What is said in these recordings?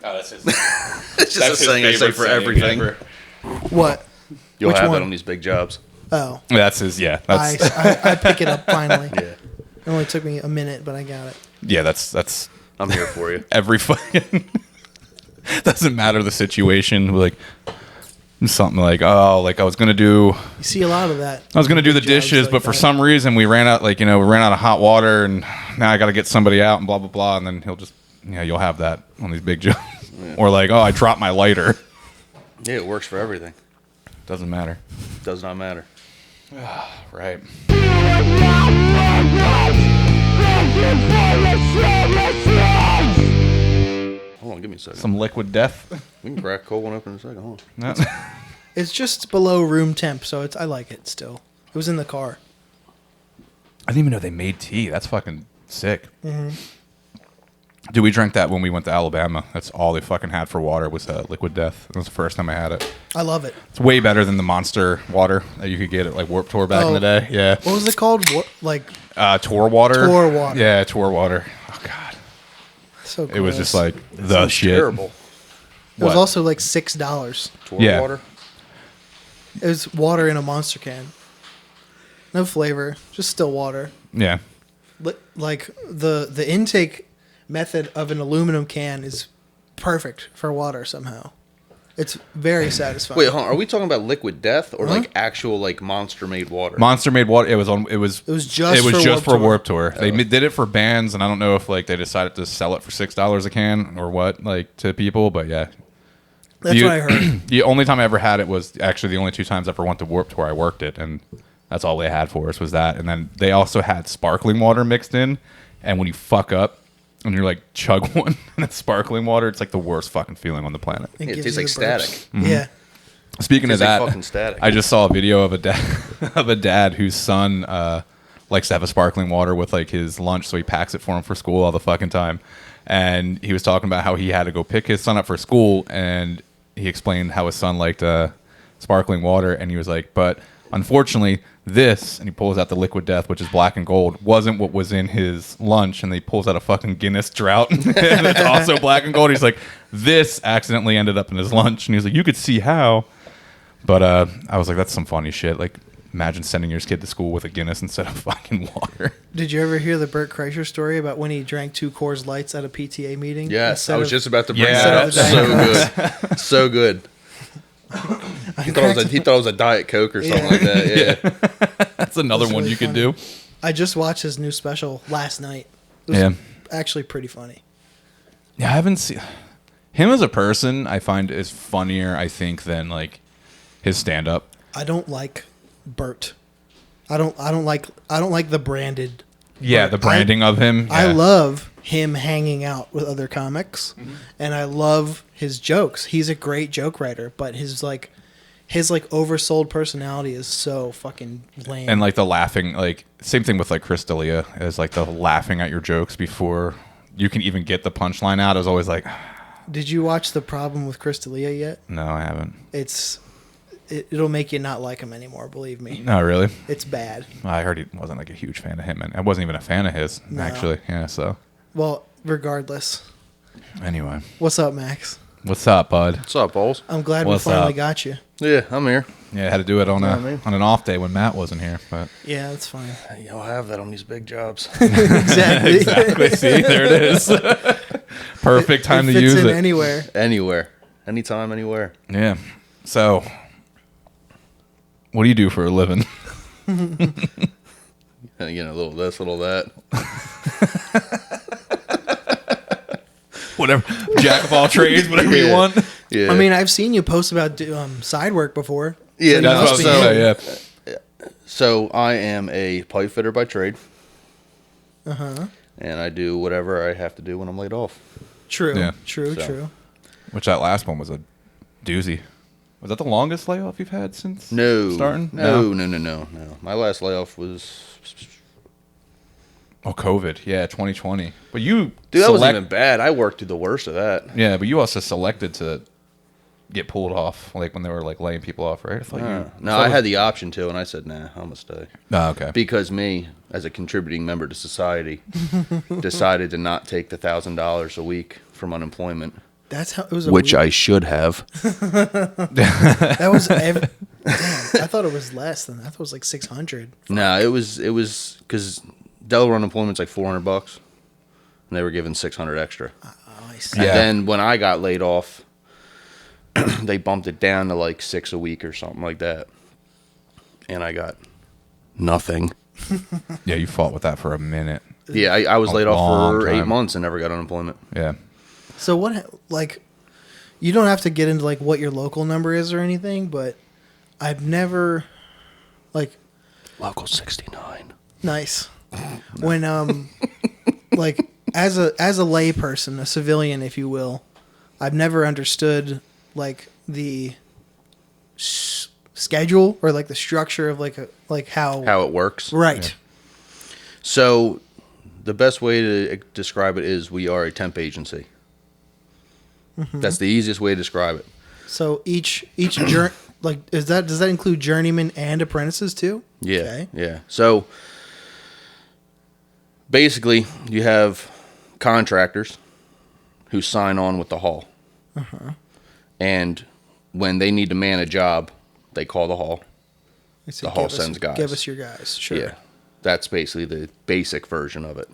Oh, that's his. It's just a saying I say for everything. What? You'll Which have one? that on these big jobs. Oh. That's his. Yeah. That's I pick it up finally. Yeah. It only took me a minute, but I got it. yeah. That's I'm here for you. every fucking. Doesn't matter the situation. Like something like I was gonna do. You see a lot of that. I was gonna do the Jobs dishes, like but for that. some reason we ran out. We ran out of hot water, and now I got to get somebody out, and blah blah blah. And then he'll just you'll have that on these big jobs. Yeah. Or like I dropped my lighter. Yeah, it works for everything. Doesn't matter. Does not matter. Right. Hold on, give me a second. Some liquid death. We can crack a cold one open in a second. Hold on. No. It's just below room temp, so I like it still. It was in the car. I didn't even know they made tea. That's fucking sick. Mm-hmm. Dude, we drank that when we went to Alabama. That's all they fucking had for water was liquid death. That was the first time I had it. I love it. It's way better than the Monster water that you could get at like Warped Tour back in the day. Yeah. What was it called? Tour water. Tour water. Yeah, Tour water. Oh god. So gross. It was just like the shit. Terrible. It was also like $6. Tour water? It was water in a Monster can. No flavor, just still water. Yeah. Like the intake method of an aluminum can is perfect for water somehow. It's very satisfying. Wait, hold on. Are we talking about liquid death or like actual like Monster made water? Monster made water. It was just for Warped Tour. They did it for bands, and I don't know if like they decided to sell it for $6 a can or what, like to people. But yeah, that's what I heard. The only time I ever had it was actually the only 2 times I ever went to Warped Tour. I worked it, and that's all they had for us was that. And then they also had sparkling water mixed in. And when you fuck up and you're like chug one and it's sparkling water, it's like the worst fucking feeling on the planet. It gives tastes you like the burps. static. Mm-hmm. Yeah. Speaking of Tastes like that, fucking static. I just saw a video of a dad whose son likes to have a sparkling water with like his lunch, so he packs it for him for school all the fucking time. And he was talking about how he had to go pick his son up for school, and he explained how his son liked sparkling water, and he was like, but unfortunately this, and he pulls out the liquid death, which is black and gold, wasn't what was in his lunch, and he pulls out a fucking Guinness Drought and it's also black and gold. He's like, this accidentally ended up in his lunch, and he's like, you could see how. But I was like, that's some funny shit. Like, imagine sending your kid to school with a Guinness instead of fucking water. Did you ever hear the Bert Kreischer story about when he drank 2 Coors Lights at a PTA meeting? Yes, I was just about to bring Yeah. that up. So good. So good. He thought it was a Diet Coke or something like that. Yeah. That's another That's one really you could funny. do. I just watched his new special last night. It was actually pretty funny. Yeah, I haven't seen him as a person. I find is funnier, I think, than like his stand-up. I don't like Bert. I don't like the branded. Yeah, Bert. the branding of him. I Yeah. love him hanging out with other comics, and I love his jokes. He's a great joke writer, but his oversold personality is so fucking lame. And like the laughing, like same thing with like Chris D'Elia, is like the laughing at your jokes before you can even get the punchline out. I was always like, Did you watch The Problem with Chris D'Elia yet? no, I haven't. It'll make you not like him anymore, believe me. No, really? It's bad. I heard he wasn't like a huge fan of him, and I wasn't even a fan of his, No. actually. Yeah, so Well, regardless. anyway. What's up, Max? What's up, bud? What's up, Bowles? I'm glad What's we finally up? got you. Yeah, I'm here. Yeah, I had to do it on what I mean? on an off day when Matt wasn't here, but Yeah, that's fine. You'll have that on these big jobs. Exactly. exactly. See, there it is. Perfect time it to fits use in it. anywhere. Anywhere. Anytime, anywhere. Yeah. So, what do you do for a living? A little this, little that. Whatever. Jack of all trades, whatever you Yeah. want. Yeah. I mean, I've seen you post about side work before. yeah, you no, must That's be what I was in. gonna say, yeah. So I am a pipe fitter by trade, Uh-huh. and I do whatever I have to do when I'm laid off. True. Yeah. True, So. true. Which that last one was a doozy. Was that the longest layoff you've had since No. starting? No. My last layoff was... Oh, COVID. Yeah, 2020. But you Dude, that wasn't even bad. I worked through the worst of that. Yeah, but you also selected to get pulled off, like when they were like laying people off, right? I thought No, I had the option to, and I said, nah, I'm going to stay. Oh, okay. Because me, as a contributing member to society, decided to not take the $1,000 a week from unemployment That's how it was. Which I should have. That was. Damn, I thought it was less than that. I thought it was like 600. No, it was because Delaware unemployment's like $400, and they were giving 600 extra. Oh, I see. And Yeah. then when I got laid off, they bumped it down to like $6 a week or something like that, and I got nothing. Yeah, you fought with that for a minute. Yeah, I was A laid off long for 8 time. months and never got unemployment. Yeah. So what? Like, you don't have to get into like what your local number is or anything, but I've never, like, Local 69. nice when like as a layperson, a civilian, if you will, I've never understood like the schedule or like the structure of like how It works. right. So the best way to describe it is we are a temp agency. That's the easiest way to describe it. So each like does that include journeymen and apprentices too? Yeah. Okay. Yeah. So basically, you have contractors who sign on with the hall. And when they need to man a job, they call the hall. They say, The hall "Give us- sends guys." Give us your guys. Sure. Yeah. That's basically the basic version of it.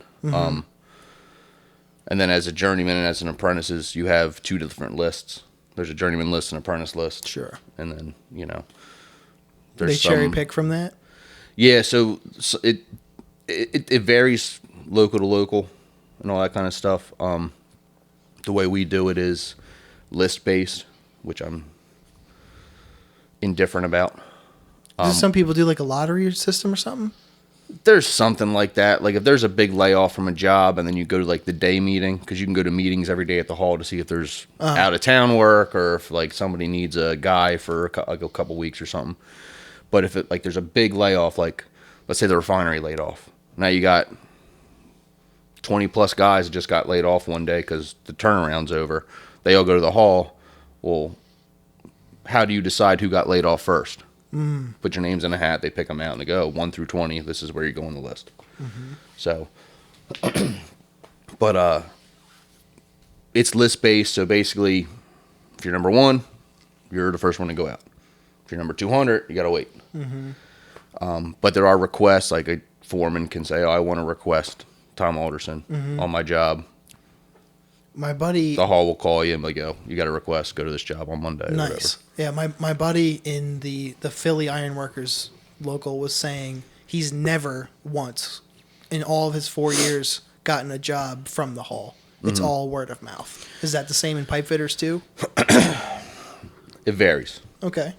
And then as a journeyman and as an apprentice, you have two different lists. There's a journeyman list and apprentice list. Sure. And then, They cherry pick from that. Yeah, so it varies local to local and all that kind of stuff. The way we do it is list based, which I'm indifferent about. Does some people do like a lottery system or something? There's something like that. Like if there's a big layoff from a job and then you go to like the day meeting, because you can go to meetings every day at the hall to see if there's out of town work or if like somebody needs a guy for like a couple weeks or something. But if it like there's a big layoff, like let's say the refinery laid off. Now you got 20 plus guys that just got laid off one day because the turnaround's over. They all go to the hall. Well, how do you decide who got laid off first? Put your names in a hat. They pick them out and they go 1 through 20. This is where you go on the list. So, but it's list based. So basically, if you're number 1, you're the first one to go out. If you're number 200, you gotta wait. But there are requests. Like a foreman can say, "Oh, I want to request Tom Alderson on my job." My buddy. The hall will call you and be like, "Oh, you got a request. Go to this job on Monday." or Nice. Yeah, my buddy in the Philly Ironworkers local was saying he's never once in all of his 4 years gotten a job from the hall. It's all word of mouth. Is that the same in pipe fitters too? It varies. Okay.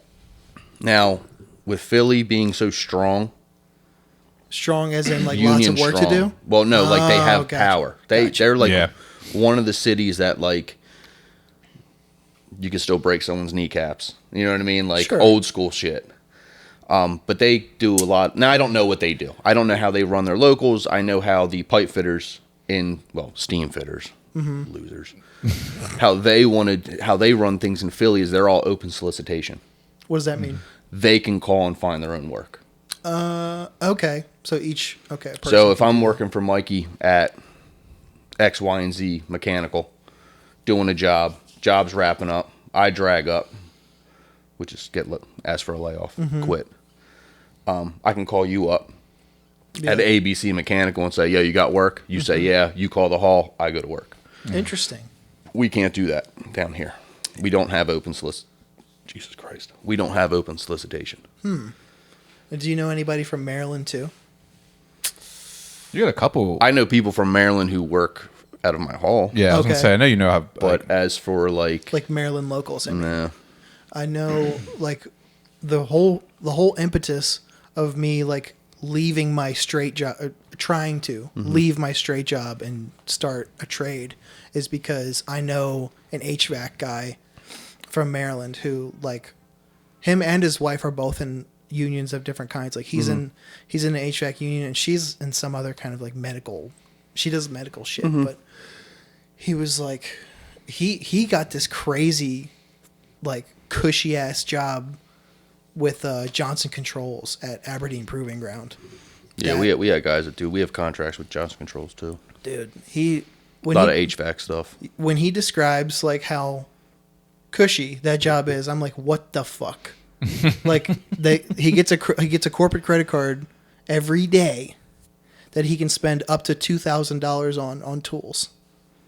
Now, with Philly being so strong, Strong as in like Union lots of work strong. to do? Well, no, like they Oh, have gotcha. power. They're like Yeah. one of the cities that like you can still break someone's kneecaps. You know what I mean? Like Sure. old school shit. But they do a lot. Now, I don't know what they do. I don't know how they run their locals. I know how the pipe fitters steam fitters, losers, how they run things in Philly is they're all open solicitation. What does that mean? They can call and find their own work. Okay. So each person So if can- I'm working for Mikey at X, Y, and Z Mechanical, doing a job's wrapping up, I drag up, which is ask for a layoff, quit. I can call you up at ABC Mechanical and say, "Yo, you got work?" You say, "Yeah." You call the hall. I go to work. Interesting. We can't do that down here. We don't have open Jesus Christ. We don't have open solicitation. Do you know anybody from Maryland too? You got a couple. I know people from Maryland who work out of my hall. Yeah, I was Okay. gonna say. I know you know how. But as for like Maryland locals. I mean. nah. I know like the whole impetus of me like leaving my straight job, trying to leave my straight job and start a trade is because I know an HVAC guy from Maryland who like him and his wife are both in unions of different kinds. Like he's in an HVAC union and she's in some other kind of like medical. She does medical shit, but he was like he got this crazy like cushy ass job with Johnson Controls at Aberdeen Proving Ground. Yeah, That- we had guys that do. We have contracts with Johnson Controls too. Dude, A lot of HVAC stuff. When he describes like how cushy that job is, I'm like, what the fuck? Like he gets a corporate credit card every day that he can spend up to $2,000 on tools,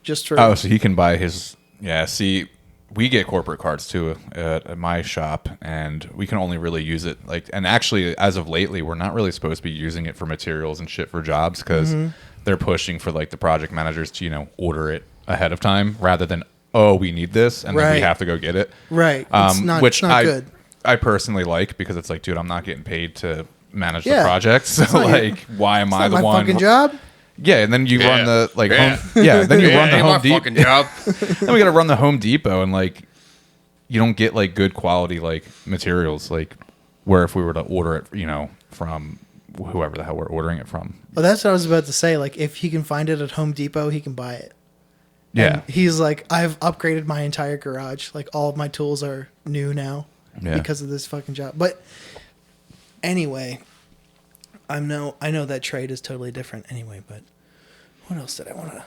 just for. Oh, so he can buy his. Yeah. See, we get corporate cards too at my shop, and we can only really use it like. And actually, as of lately, we're not really supposed to be using it for materials and shit for jobs because they're pushing for like the project managers to order it ahead of time rather than we need this and then we have to go get it. Right. It's not good. I personally like because it's like, dude, I'm not getting paid to manage the project, so like, why am I the my one? Fucking job. Yeah, and then you run the like home. Yeah, then you run the Home Depot. Fucking job. Then we got to run the Home Depot, and like, you don't get like good quality like materials like where if we were to order it, from whoever the hell we're ordering it from. Well, that's what I was about to say. Like, if he can find it at Home Depot, he can buy it. Yeah, and he's like, I've upgraded my entire garage. Like, all of my tools are new now because of this fucking job. But anyway, I know that trade is totally different anyway. But what else did I want to?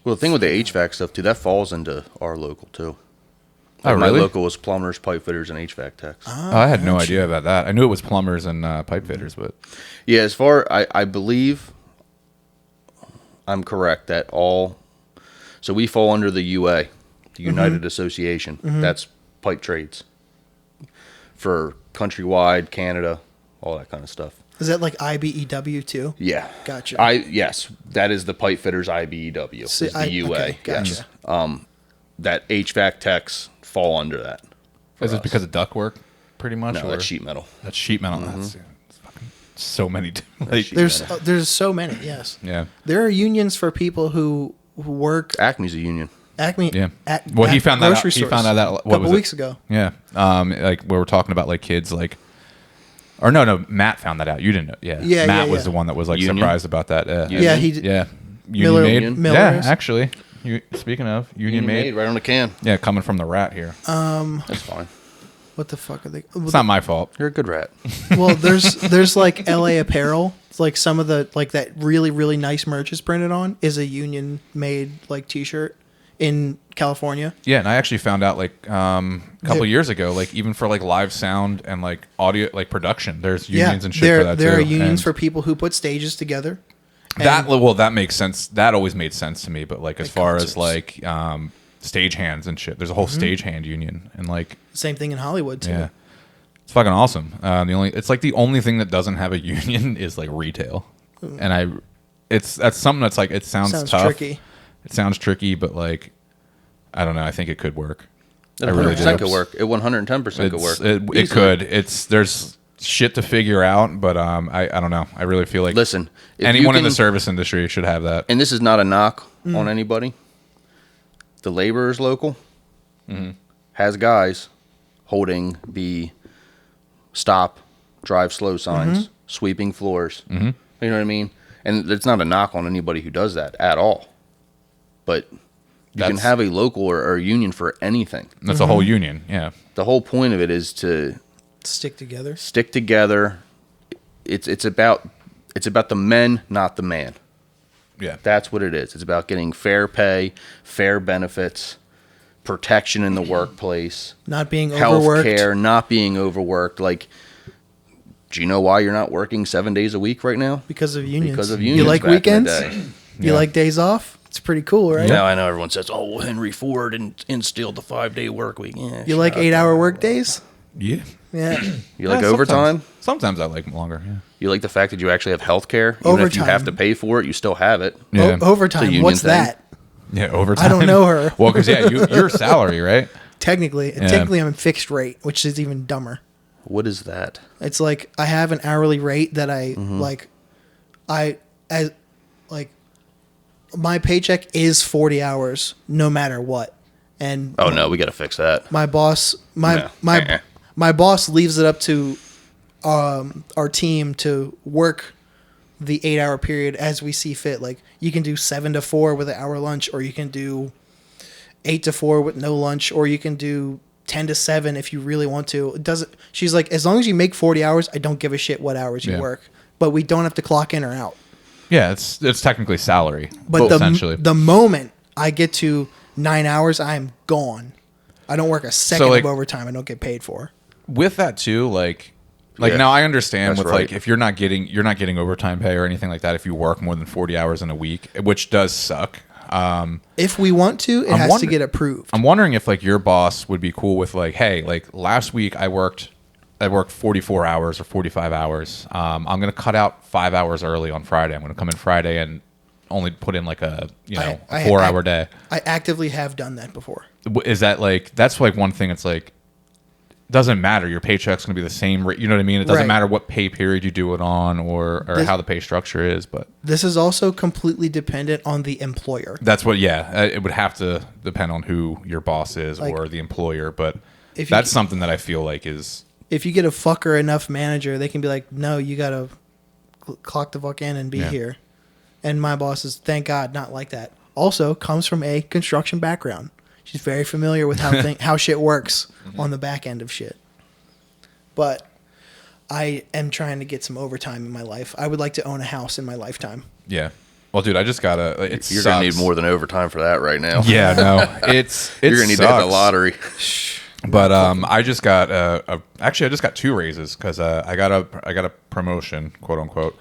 Well, the thing with the HVAC stuff too, that falls into our local too. Oh, my really? local was plumbers, pipe fitters, and HVAC techs. I had no idea about that. I knew it was plumbers and pipe fitters, but Yeah, as far I believe I'm correct that all. So we fall under the UA, the United Association. That's pipe trades for countrywide, Canada, all that kind of stuff. Is that like IBEW too? Yeah. Gotcha. Yes, that is the pipe fitters IBEW. Is the UA. Okay, gotcha. Yes. That HVAC techs fall under that. is it because of ductwork, pretty much? No, or? that's sheet metal. That's sheet metal. That's fucking so many. Like, There's so many. Yes. yeah. There are unions for people who work. Acme's a union. Acme. Yeah. Well, he found that out. He found out that a couple weeks ago. Yeah. Like we were talking about like kids like, or no, Matt found that out. You didn't know. Yeah. Matt was the one that was like Union? surprised about that. Yeah. Yeah. Miller- Union Made. Miller Yeah, is? actually. Speaking of Union Made. right on the can. Yeah, coming from the rat here. That's fine. What the fuck are they? It's not my fault. You're a good rat. Well, there's like LA Apparel. It's like some of the like that really really nice merch is printed on is a union made like T-shirt in California. Yeah, and I actually found out like a couple years ago, like even for like live sound and like audio, like production, there's unions and shit for that too. There are unions And for people who put stages together. that makes sense. That always made sense to me. But like as far concerts. as like stage hands and shit, there's a whole stage hand union and like Same thing in Hollywood too. yeah, it's fucking awesome. It's like the only thing that doesn't have a union is like retail, and that's something that's like it sounds tough. Tricky. It sounds tricky, but like I don't know. I think it could work. It I really 100% do. could work. It 110% could work. It could. There's shit to figure out, but I don't know. I really feel like Listen, if anyone you in the can- service industry should have that. And this is not a knock on anybody. The laborers local has guys holding the stop, drive slow signs, sweeping floors. You know what I mean? And it's not a knock on anybody who does that at all. But you can have a local or a union for anything. That's a whole union. Yeah. The whole point of it is to Stick together. stick together. It's about the men, not the man. Yeah. That's what it is. It's about getting fair pay, fair benefits, protection in the workplace, Not being health overworked. care, not being overworked. Like, do you know why you're not working 7 days a week right now? Because of unions. Because of You unions. like back in the weekends? day. You like days off? It's pretty cool, right? Now I know everyone says, "Oh, well, Henry Ford instilled the 5-day work week." Yeah, You like 8-hour work days? Yeah. Yeah. You like Yeah, overtime? Sometimes I like longer. Yeah. You like the fact that you actually have health care? Even if you Overtime. have to pay for it, you still have it. Yeah. It's a Overtime. union What's thing. that? Yeah. Overtime. I don't know her. Well, because you're salary, right? Technically I'm in fixed rate, which is even dumber. What is that? It's like I have an hourly rate that I my paycheck is 40 hours no matter what. And Oh no, we got to fix that. my boss No. my boss leaves it up to our team to work the 8-hour period as we see fit. Like you can do 7 to 4 with an hour lunch, or you can do 8 to 4 with no lunch, or you can do 10 to 7 if you really want to. It doesn't. She's like, as long as you make 40 hours, I don't give a shit what hours you Yeah. work, but we don't have to clock in or out. Yeah. It's technically salary. But essentially. the moment I get to 9 hours, I'm gone. I don't work a second of overtime. I don't get paid for. With that too, like Yeah, now I understand that's with right. like if you're not getting overtime pay or anything like that if you work more than 40 hours in a week, which does suck. If we want to, it has to get approved. I'm wondering if like your boss would be cool with like, hey, like last week I worked 44 hours or 45 hours. I'm going to cut out 5 hours early on Friday. I'm going to come in Friday and only put in like a 4 hour day. I actively have done that before. Is that like, that's like one thing. It's like, doesn't matter. Your paycheck's going to be the same rate. You know what I mean? It doesn't matter what pay period you do it on or how the pay structure is. But this is also completely dependent on the employer. that's what, it would have to depend on who your boss is or the employer. But that's something that I feel like is... If you get a fucker enough manager, they can be like, no, you got to clock the fuck in and be here. And my boss is, thank God, not like that. Also, comes from a construction background. She's very familiar with how shit works on the back end of shit. But I am trying to get some overtime in my life. I would like to own a house in my lifetime. Yeah. Well, dude, I just got to... You're going to need more than overtime for that right now. Yeah, no. You're going to need to hit the lottery. But I just got I just got 2 raises because I got a promotion, quote unquote.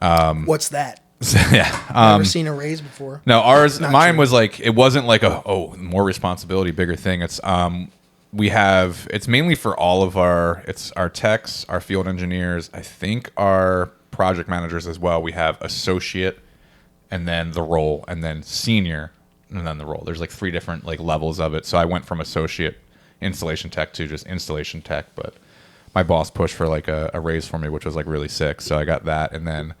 What's that? Yeah. Never seen a raise before. No, mine was like, it wasn't like more responsibility, bigger thing. It's it's mainly for all of our techs, our field engineers, I think our project managers as well. We have associate and then the role and then senior and then the role. There's like 3 different like levels of it. So I went from associate installation tech to just installation tech, but my boss pushed for like a raise for me, which was like really sick. So I got that, and then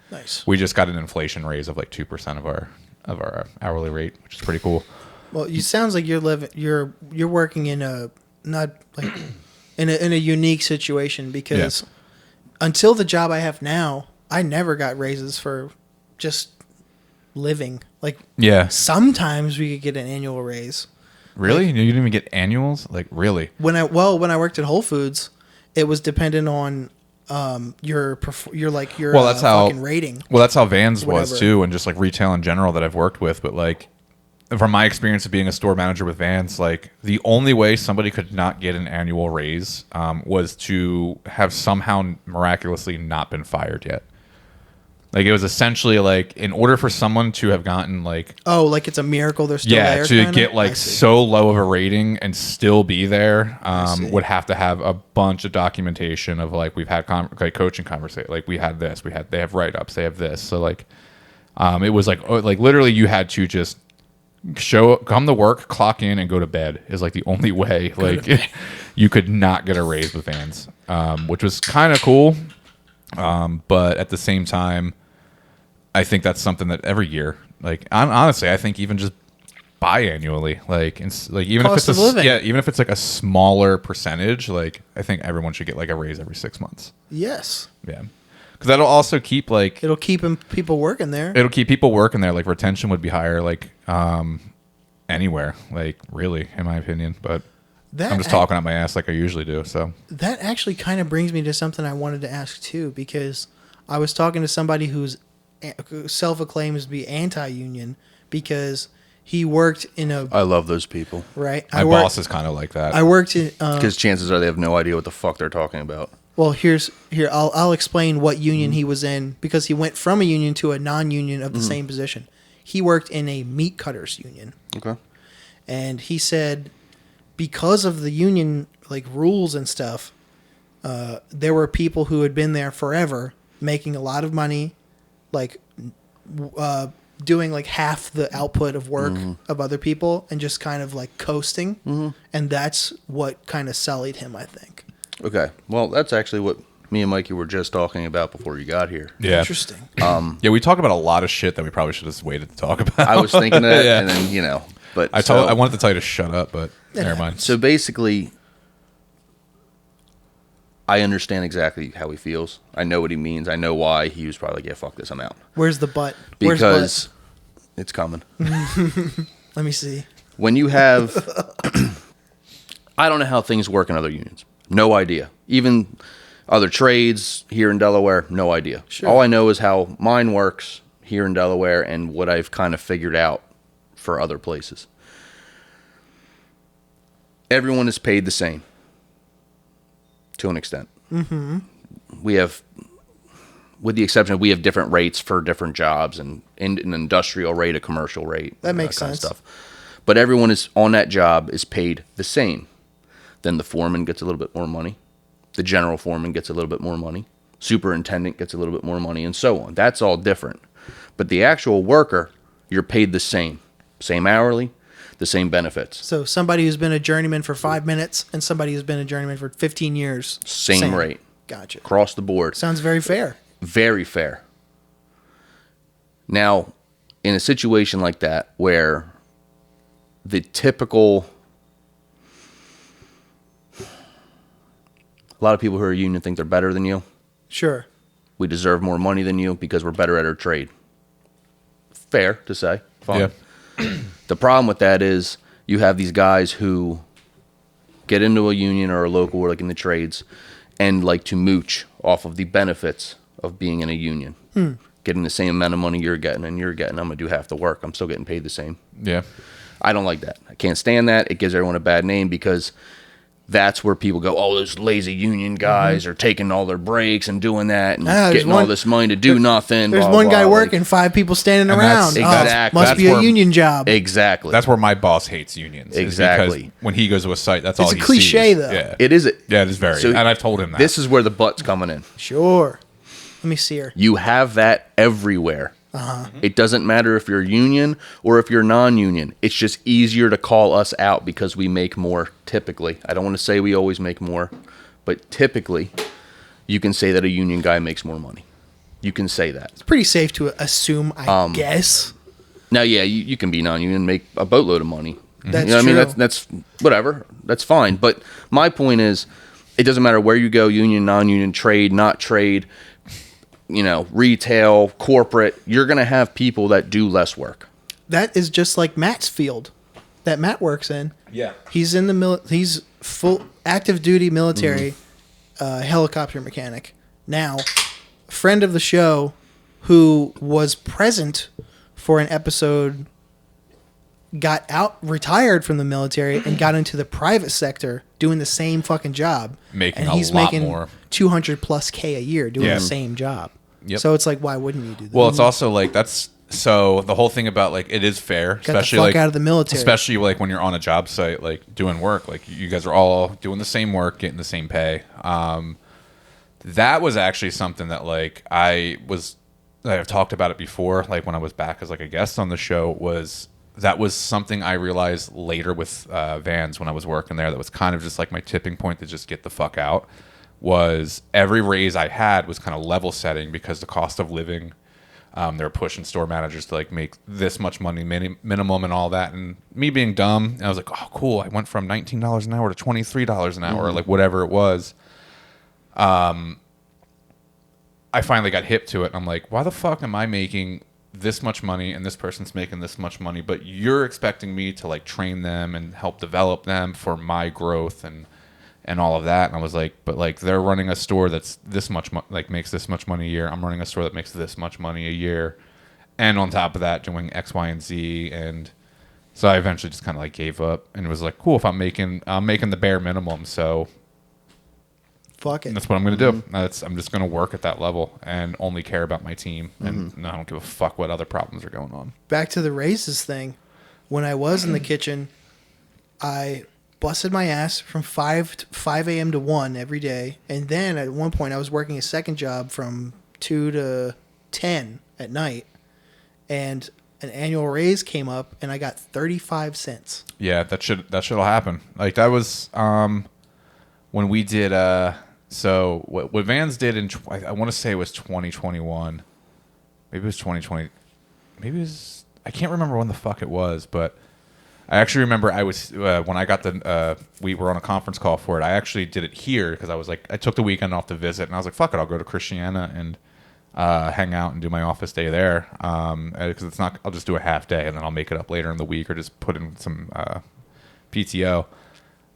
we just got an inflation raise of like 2% of our hourly rate, which is pretty cool. Well, it sounds like you're working in a not like in a unique situation because until the job I have now, I never got raises for just living. Like sometimes we could get an annual raise. Really? Like, you didn't even get annuals? Like really? When I worked at Whole Foods, it was dependent on your fucking rating. Well, that's how Vans was too, and just like retail in general that I've worked with. But like from my experience of being a store manager with Vans, like the only way somebody could not get an annual raise was to have somehow miraculously not been fired yet. Like it was essentially like in order for someone to have gotten like like it's a miracle they're still there. To get like so low of a rating and still be there would have to have a bunch of documentation of like we've had like coaching conversation, like we had this, they have write-ups, they have this. So like it was like literally you had to just come to work, clock in, and go to bed is like the only way like you could not get a raise with Vans, which was kind of cool. But at the same time, I think that's something that every year, like honestly, I think even just biannually, like even Cost if it's of living. even if it's like a smaller percentage, like I think everyone should get like a raise every 6 months. Yes. Yeah, because that'll also keep like it'll keep people working there. It'll keep people working there. Like retention would be higher, like anywhere, like really, in my opinion. But I'm just talking out my ass like I usually do. So that actually kind of brings me to something I wanted to ask too, because I was talking to somebody who's self-acclaims to be anti-union because he worked in a... I love those people. Right? My boss is kind of like that. I worked in... Because chances are they have no idea what the fuck they're talking about. Well, I'll explain what union he was in, because he went from a union to a non-union of the same position. He worked in a meat cutters union. Okay. And he said because of the union like rules and stuff, there were people who had been there forever making a lot of money, like doing like half the output of work of other people and just kind of like coasting. And that's what kind of sullied him, I think. Okay. Well, that's actually what me and Mikey were just talking about before you got here. Yeah. Interesting. Yeah, we talk about a lot of shit that we probably should have just waited to talk about. I was thinking that, and then, but I wanted to tell you to shut up, but never mind. So basically, I understand exactly how he feels. I know what he means. I know why he was probably like, yeah, fuck this, I'm out. Where's the butt? Because it's coming. Let me see. When you have, I don't know how things work in other unions. No idea. Even other trades here in Delaware, no idea. Sure. All I know is how mine works here in Delaware and what I've kind of figured out for other places. Everyone is paid the same to an extent. Mm-hmm. We have, with the exception of we have different rates for different jobs and an industrial rate, a commercial rate. That makes kind of sense. stuff. But everyone is on that job is paid the same. Then the foreman gets a little bit more money. The general foreman gets a little bit more money. Superintendent gets a little bit more money, and so on. That's all different. But the actual worker, you're paid the same. Same hourly, the same benefits. So somebody who's been a journeyman for 5 minutes and somebody who's been a journeyman for 15 years. Same rate. Gotcha. Across the board. Sounds very fair. Very fair. Now, in a situation like that where the typical... A lot of people who are union think they're better than you. Sure. We deserve more money than you because we're better at our trade. Fair to say. Fine. Yeah. The problem with that is you have these guys who get into a union or a local, or like in the trades, and like to mooch off of the benefits of being in a union. Getting the same amount of money you're getting, I'm going to do half the work. I'm still getting paid the same. Yeah. I don't like that. I can't stand that. It gives everyone a bad name because that's where people go, oh, those lazy union guys are taking all their breaks and doing that and getting all this money to do nothing. There's blah, one blah, guy blah. working, 5 people standing And around. that's- exactly. Must That's be a where- union job. Exactly. That's where my boss hates unions. is Exactly. because when he goes to a site, that's all It's a he cliche, sees. though. Yeah. It is. Yeah, it is very. So and I've told him that. This is where the butt's coming in. Sure. Let me see her. You have that everywhere. It doesn't matter if you're union or if you're non-union. It's just easier to call us out because we make more typically. I don't want to say we always make more, but typically you can say that a union guy makes more money. You can say that. It's pretty safe to assume, I guess. Now, yeah, you can be non-union and make a boatload of money. That's You know what true. I mean? That's whatever. That's fine. But my point is, it doesn't matter where you go, union, non-union, trade, not trade, retail, corporate, you're going to have people that do less work. That is just like Matt's field that Matt works in. Yeah. He's in the he's full active duty military helicopter mechanic. Now, a friend of the show who was present for an episode retired from the military and got into the private sector doing the same fucking job. Making and a he's lot making more. 200 plus K a year doing Yeah. the same job. Yep. So it's like, why wouldn't you do that? Well, it's also like so the whole thing about like it is fair, the especially fuck like out of the military. especially like when you're on a job site, like doing work, like you guys are all doing the same work, getting the same pay. That was actually something that like I've talked about it before, like when I was back as like a guest on the show, was something I realized later with Vans when I was working there. That was kind of just like my tipping point to just get the fuck out. Was every raise I had was kind of level setting because the cost of living, they were pushing store managers to like make this much money minimum and all that. And me being dumb, I was like, oh, cool. I went from $19 an hour to $23 an hour, like whatever it was. I finally got hip to it. And I'm like, why the fuck am I making this much money and this person's making this much money, but you're expecting me to like train them and help develop them for my growth and all of that. And I was like, but like they're running a store that's this much makes this much money a year. I'm running a store that makes this much money a year, and on top of that doing X, Y, and Z. And so I eventually just kind of like gave up and was like, cool, if I'm making the bare minimum, so Fuck it. that's what I'm going to do. I'm just going to work at that level and only care about my team, and I don't give a fuck what other problems are going on. Back to the raises thing. When I was in the kitchen, I busted my ass from 5 a.m. to 1 every day. And then at one point I was working a second job from 2 to 10 at night. And an annual raise came up and I got 35 cents. Yeah, that shit'll happen. Like that was when we did so what Vans did in I want to say it was 2021. Maybe it was 2020. Maybe it was, I can't remember when the fuck it was, but I actually remember I was when I got we were on a conference call for it. I actually did it here because I was like, I took the weekend off to visit, and I was like, fuck it, I'll go to Christiana and hang out and do my office day there. Because it's not, I'll just do a half day and then I'll make it up later in the week or just put in some PTO.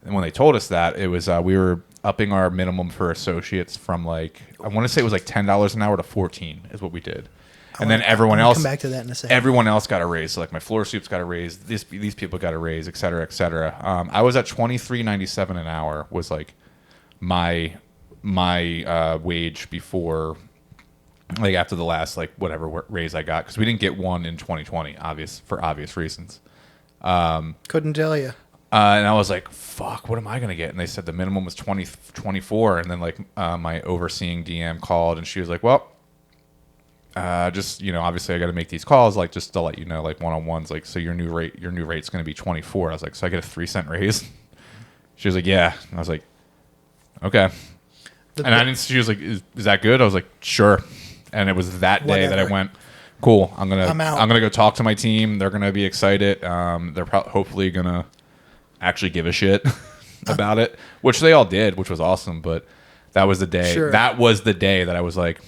And when they told us that, it was we were upping our minimum for associates from like, I want to say it was like $10 an hour to $14 is what we did. And then everyone else, come back to that in a second. everyone else got a raise. So like my floor soups got a raise. These people got a raise, et cetera, et cetera. I was at $23.97 an hour was like my wage before, like after the last like whatever raise I got, because we didn't get one in 2020, for obvious reasons. Couldn't tell you. And I was like, fuck, what am I going to get? And they said the minimum was 24. And then like my overseeing DM called and she was like, well, just, obviously I got to make these calls, like just to let you know, like one-on-ones, like, so your new rate's going to be 24. I was like, so I get a 3-cent raise? She was like, yeah. And I was like, okay. She was like, is that good? I was like, sure. And it was that day that I went, cool. I'm gonna go talk to my team. They're gonna be excited. They're hopefully gonna actually give a shit about it, which they all did, which was awesome. But that was the day. Sure. That was the day that I was like,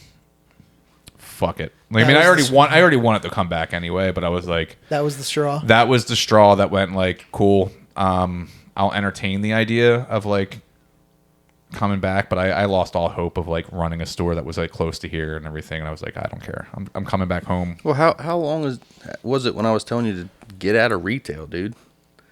fuck it. Like, I mean, I already wanted to come back anyway, but I was like, that was the straw. That was the straw that went like, cool. I'll entertain the idea of like coming back, but I lost all hope of like running a store that was like close to here and everything. And I was like, I don't care. I'm coming back home. Well, how long was it when I was telling you to get out of retail, dude?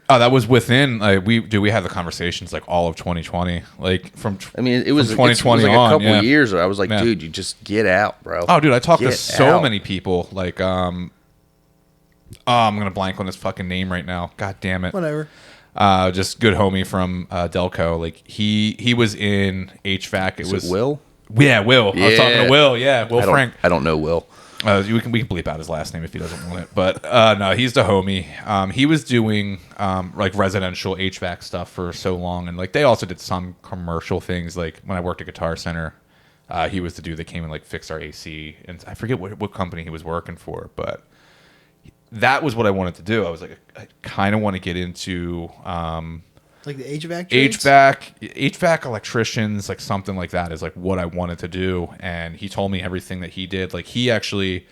Oh, that was within we had the conversations like all of 2020, like from. I mean, it was 2020 it was like on, a couple years. I was like, dude, you just get out, bro. Oh, dude, I talked to so many people. Like, I'm gonna blank on his fucking name right now. God damn it. Whatever. Just good homie from Delco. Like he was in HVAC. It was Will. Yeah, Will. I was talking to Will. Yeah, Will Frank. I don't know Will. We can bleep out his last name if he doesn't want it. But no, he's the homie. He was doing like residential HVAC stuff for so long, and like they also did some commercial things. Like when I worked at Guitar Center, he was the dude that came and like fixed our AC, and I forget what company he was working for, but that was what I wanted to do. I was like, I kind of want to get into like the HVAC trades? HVAC electricians, like something like that is like what I wanted to do. And he told me everything that he did. Like he actually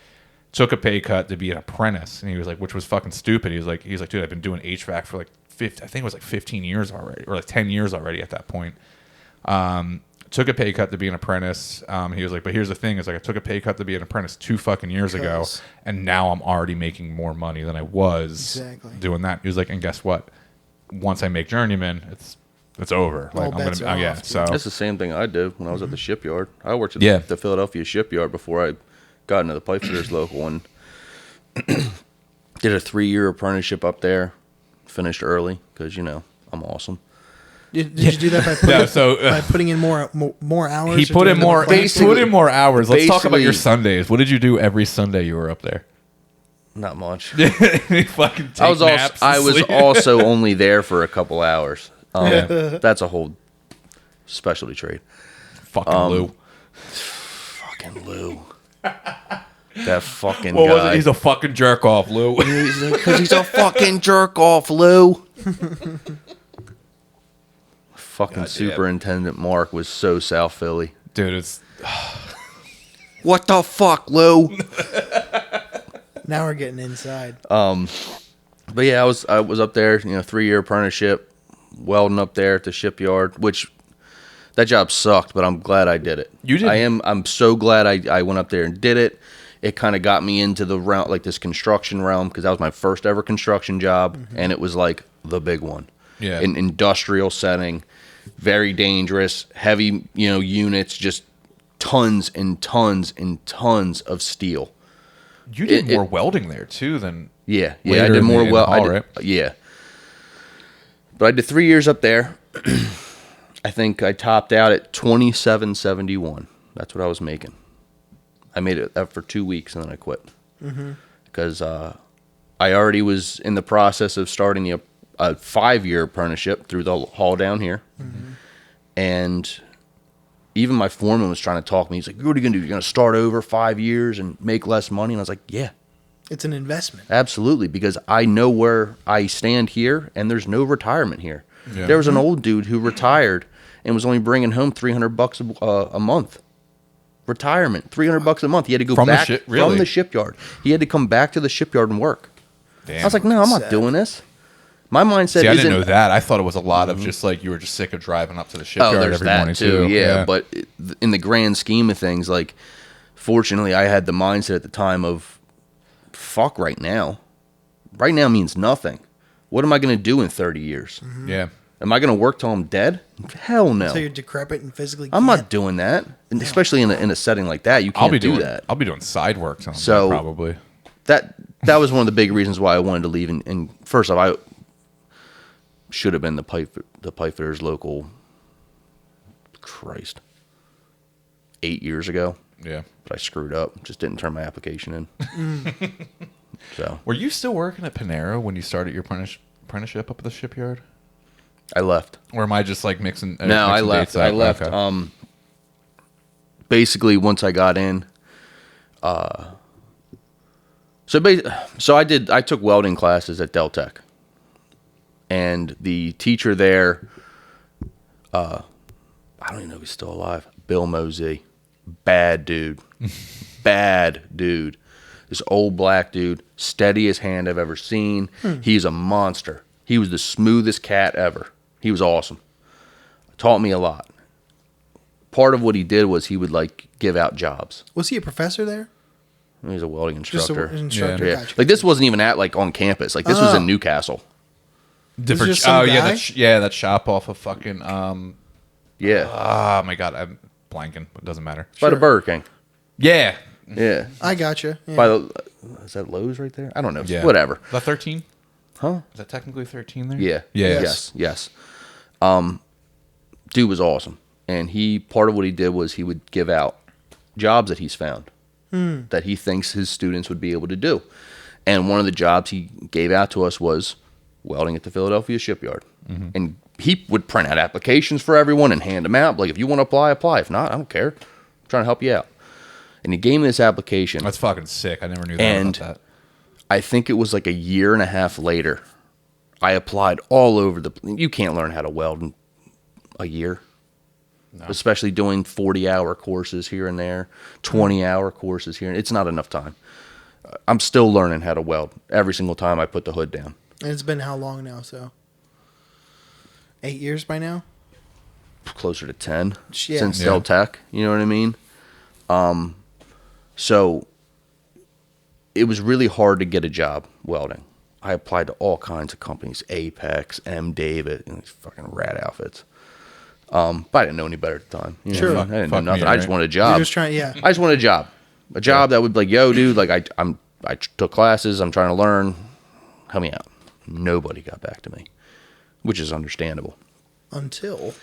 took a pay cut to be an apprentice, and he was like, which was fucking stupid. He was like, dude, I've been doing HVAC for like I think it was like 15 years already, or like 10 years already at that point. Took a pay cut to be an apprentice. He was like, but here's the thing: is like I took a pay cut to be an apprentice 2 fucking years ago, and now I'm already making more money than I was doing that. He was like, and guess what? Once I make journeyman, it's over. Like I'm gonna, So that's the same thing I did when I was at the shipyard. I worked at the Philadelphia shipyard before I got into the Pipefitters local, and did a 3-year apprenticeship up there. Finished early because I'm awesome. Did you do that by putting in more hours? He put in more. Put in more hours. Let's talk about your Sundays. What did you do every Sunday you were up there? Not much. Fucking take naps. I was also only there for a couple hours. That's a whole specialty trade. Fucking Lou. Fucking Lou. That fucking what guy. Was it? He's a fucking jerk off, Lou. Because he's a fucking jerk off, Lou. Fucking Superintendent Mark was so South Philly. Dude, it's... What the fuck, Lou? Now we're getting inside. But yeah, I was up there, 3-year apprenticeship, welding up there at the shipyard, which that job sucked, but I'm glad I did it. You did? I'm so glad I went up there and did it. It kind of got me into the realm, like this construction realm, because that was my first ever construction job, and it was like the big one. Yeah. An industrial setting, very dangerous, heavy, units, just tons and tons and tons of steel. You did more welding there too than I did more right? Yeah, but I did 3 years up there. I think I topped out at $27.71. That's what I was making. I made it up for 2 weeks and then I quit because I already was in the process of starting a 5-year apprenticeship through the hall down here, and even my foreman was trying to talk me. He's like, "What are you gonna do? You're gonna start over 5 years and make less money?" And I was like, "Yeah, it's an investment, absolutely, because I know where I stand here, and there's no retirement here." Yeah. There was an old dude who retired and was only bringing home $300 a month. Retirement, $300 a month. He had to go back from the shipyard. He had to come back to the shipyard and work. Damn. I was like, "No, I'm not doing this." My mindset. See, I didn't know that. I thought it was a lot of just like you were just sick of driving up to the shipyard every morning too. Yeah, but in the grand scheme of things, like fortunately, I had the mindset at the time of, fuck right now. Right now means nothing. What am I going to do in 30 years? Yeah. Am I going to work till I'm dead? Hell no. So you're decrepit and physically I'm can't. not doing that. And especially in a setting like that, you can't do that. I'll be doing side work. So probably that was one of the big reasons why I wanted to leave. And first off, I should have been the Pipefitters local. Christ, 8 years ago. Yeah. But I screwed up. Just didn't turn my application in. So Were you still working at Panera when you started your apprenticeship up at the shipyard? I left. Or am I just like mixing? No, I mixing left. dates up? I left. Okay. Basically, once I got in, so I took welding classes at Deltec, and the teacher there, I don't even know if he's still alive. Bill Mosey, bad dude, bad dude. This old black dude, steadiest hand I've ever seen. He's a monster. He was the smoothest cat ever. He was awesome. Taught me a lot. Part of what he did was he would like give out jobs. Was he a professor there? He was a welding Just instructor. an instructor. Yeah. Gotcha. Like this wasn't even at on campus. Like this was in Newcastle. Different. just some Oh yeah, guy? that shop off of fucking. Yeah. Oh my god, I'm blanking. It doesn't matter. By the Burger King. Yeah. Yeah. I gotcha. Yeah. By the is that Lowe's right there? I don't know. Yeah. Whatever. Is that 13? Huh? Is that technically 13 there? Yeah. Yeah. Yes. Dude was awesome. And part of what he did was he would give out jobs that he's found that he thinks his students would be able to do. And one of the jobs he gave out to us was welding at the Philadelphia shipyard. And he would print out applications for everyone and hand them out. Like, if you want to apply, apply. If not, I don't care. I'm trying to help you out. And he gave me this application. That's fucking sick. I never knew that And about that. I think it was like a year and a half later, I applied all over you can't learn how to weld in a year. No. Especially doing 40-hour courses here and there, 20-hour courses here. It's not enough time. I'm still learning how to weld every single time I put the hood down. And it's been how long now? So 8 years by now? Closer to 10 Yeah. since Deltec. You know what I mean? So it was really hard to get a job welding. I applied to all kinds of companies, Apex, M. David, these fucking rat outfits. But I didn't know any better at the time. You know Sure. what I mean? I didn't know Fuck me, nothing. I just right? wanted a job. You're just trying, yeah. I just wanted a job. A job that would be like, yo, dude, like I took classes. I'm trying to learn. Help me out. Nobody got back to me, which is understandable. Until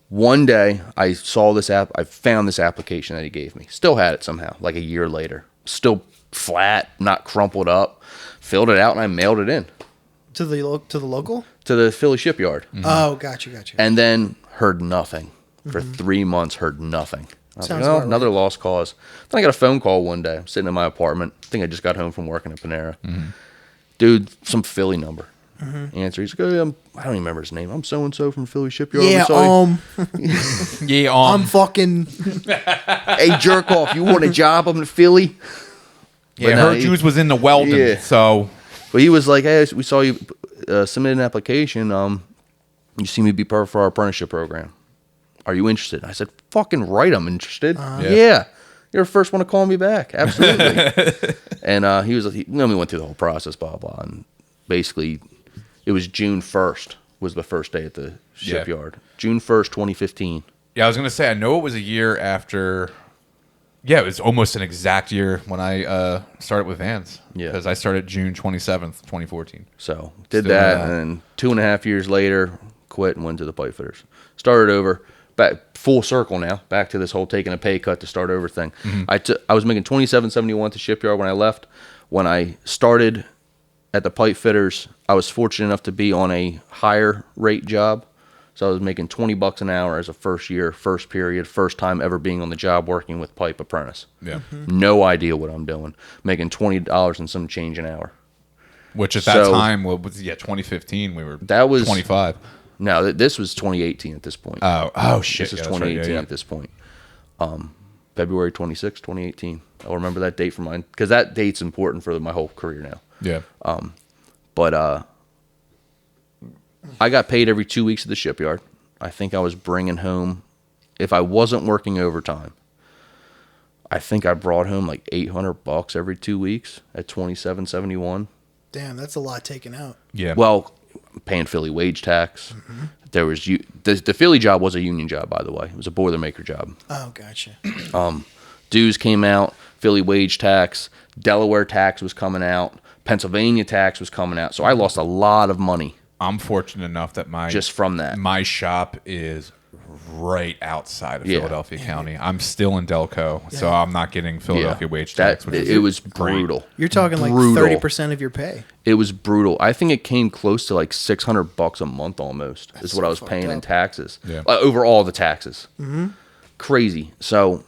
One day I saw this app. I found this application that he gave me. Still had it somehow, like a year later. Still flat, not crumpled up. Filled it out and I mailed it in to the local. to the Philly shipyard. Oh, gotcha. And then heard nothing for 3 months. Heard nothing. I was Sounds like, oh, about another right. lost cause. Then I got a phone call one day. I'm sitting in my apartment. I think I just got home from working at Panera. Dude, some Philly number. Answer. He's like, oh, I don't even remember his name. I'm so and so from Philly shipyard. Yeah, Yeah. I'm fucking. Hey, jerk off! You want a job? I'm in Philly. Yeah, But no, her Jews was in the welding, Yeah. so But he was like, hey, we saw you submit an application. You seem to be perfect for our apprenticeship program. Are you interested? I said, fucking right, I'm interested. Yeah. You're the first one to call me back. Absolutely. And he was like, we went through the whole process, blah, blah. And basically, it was June 1st was the first day at the shipyard. June 1st, 2015. yeah. I was gonna say I know it was a year after. Yeah, it was almost an exact year when I started with Vans. Yeah. Because I started June 27th, 2014. So did Still that, that. and then 2.5 years later, quit and went to the Pipefitters. Started over, back full circle now, back to this whole taking a pay cut to start over thing. I was making $27.71 at the shipyard when I left. When I started at the Pipefitters, I was fortunate enough to be on a higher rate job. So I was making $20 an hour as a first year, first period, first time ever being on the job working with pipe apprentice. Yeah. No idea what I'm doing. Making $20 and some change an hour. Which at that So- time was 2015. We were That was 25. No, this was 2018 at this point. Oh shit! This is Yeah, that's right. 2018 Yeah, at this point. February 26, 2018. I'll remember that date for mine because that date's important for my whole career now. yeah. But I got paid every 2 weeks at the shipyard. I think I was bringing home, if I wasn't working overtime, I think I brought home like $800 every 2 weeks at $27.71. Damn, that's a lot taken out. Yeah. Well, paying Philly wage tax. There was the Philly job was a union job, by the way. It was a Boilermaker job. Oh, gotcha. Dues came out, Philly wage tax, Delaware tax was coming out, Pennsylvania tax was coming out. So I lost a lot of money I'm fortunate enough that just from that. my shop is right outside of Yeah. Philadelphia County. I'm still in Delco, so I'm not getting Philadelphia wage That, tax. Which is it was great. brutal. You're talking like Brutal. 30% of your pay. It was brutal. I think it came close to like $600 a month almost. Is what so I was fucked paying in up. taxes. Yeah. Over all the taxes. Crazy. So,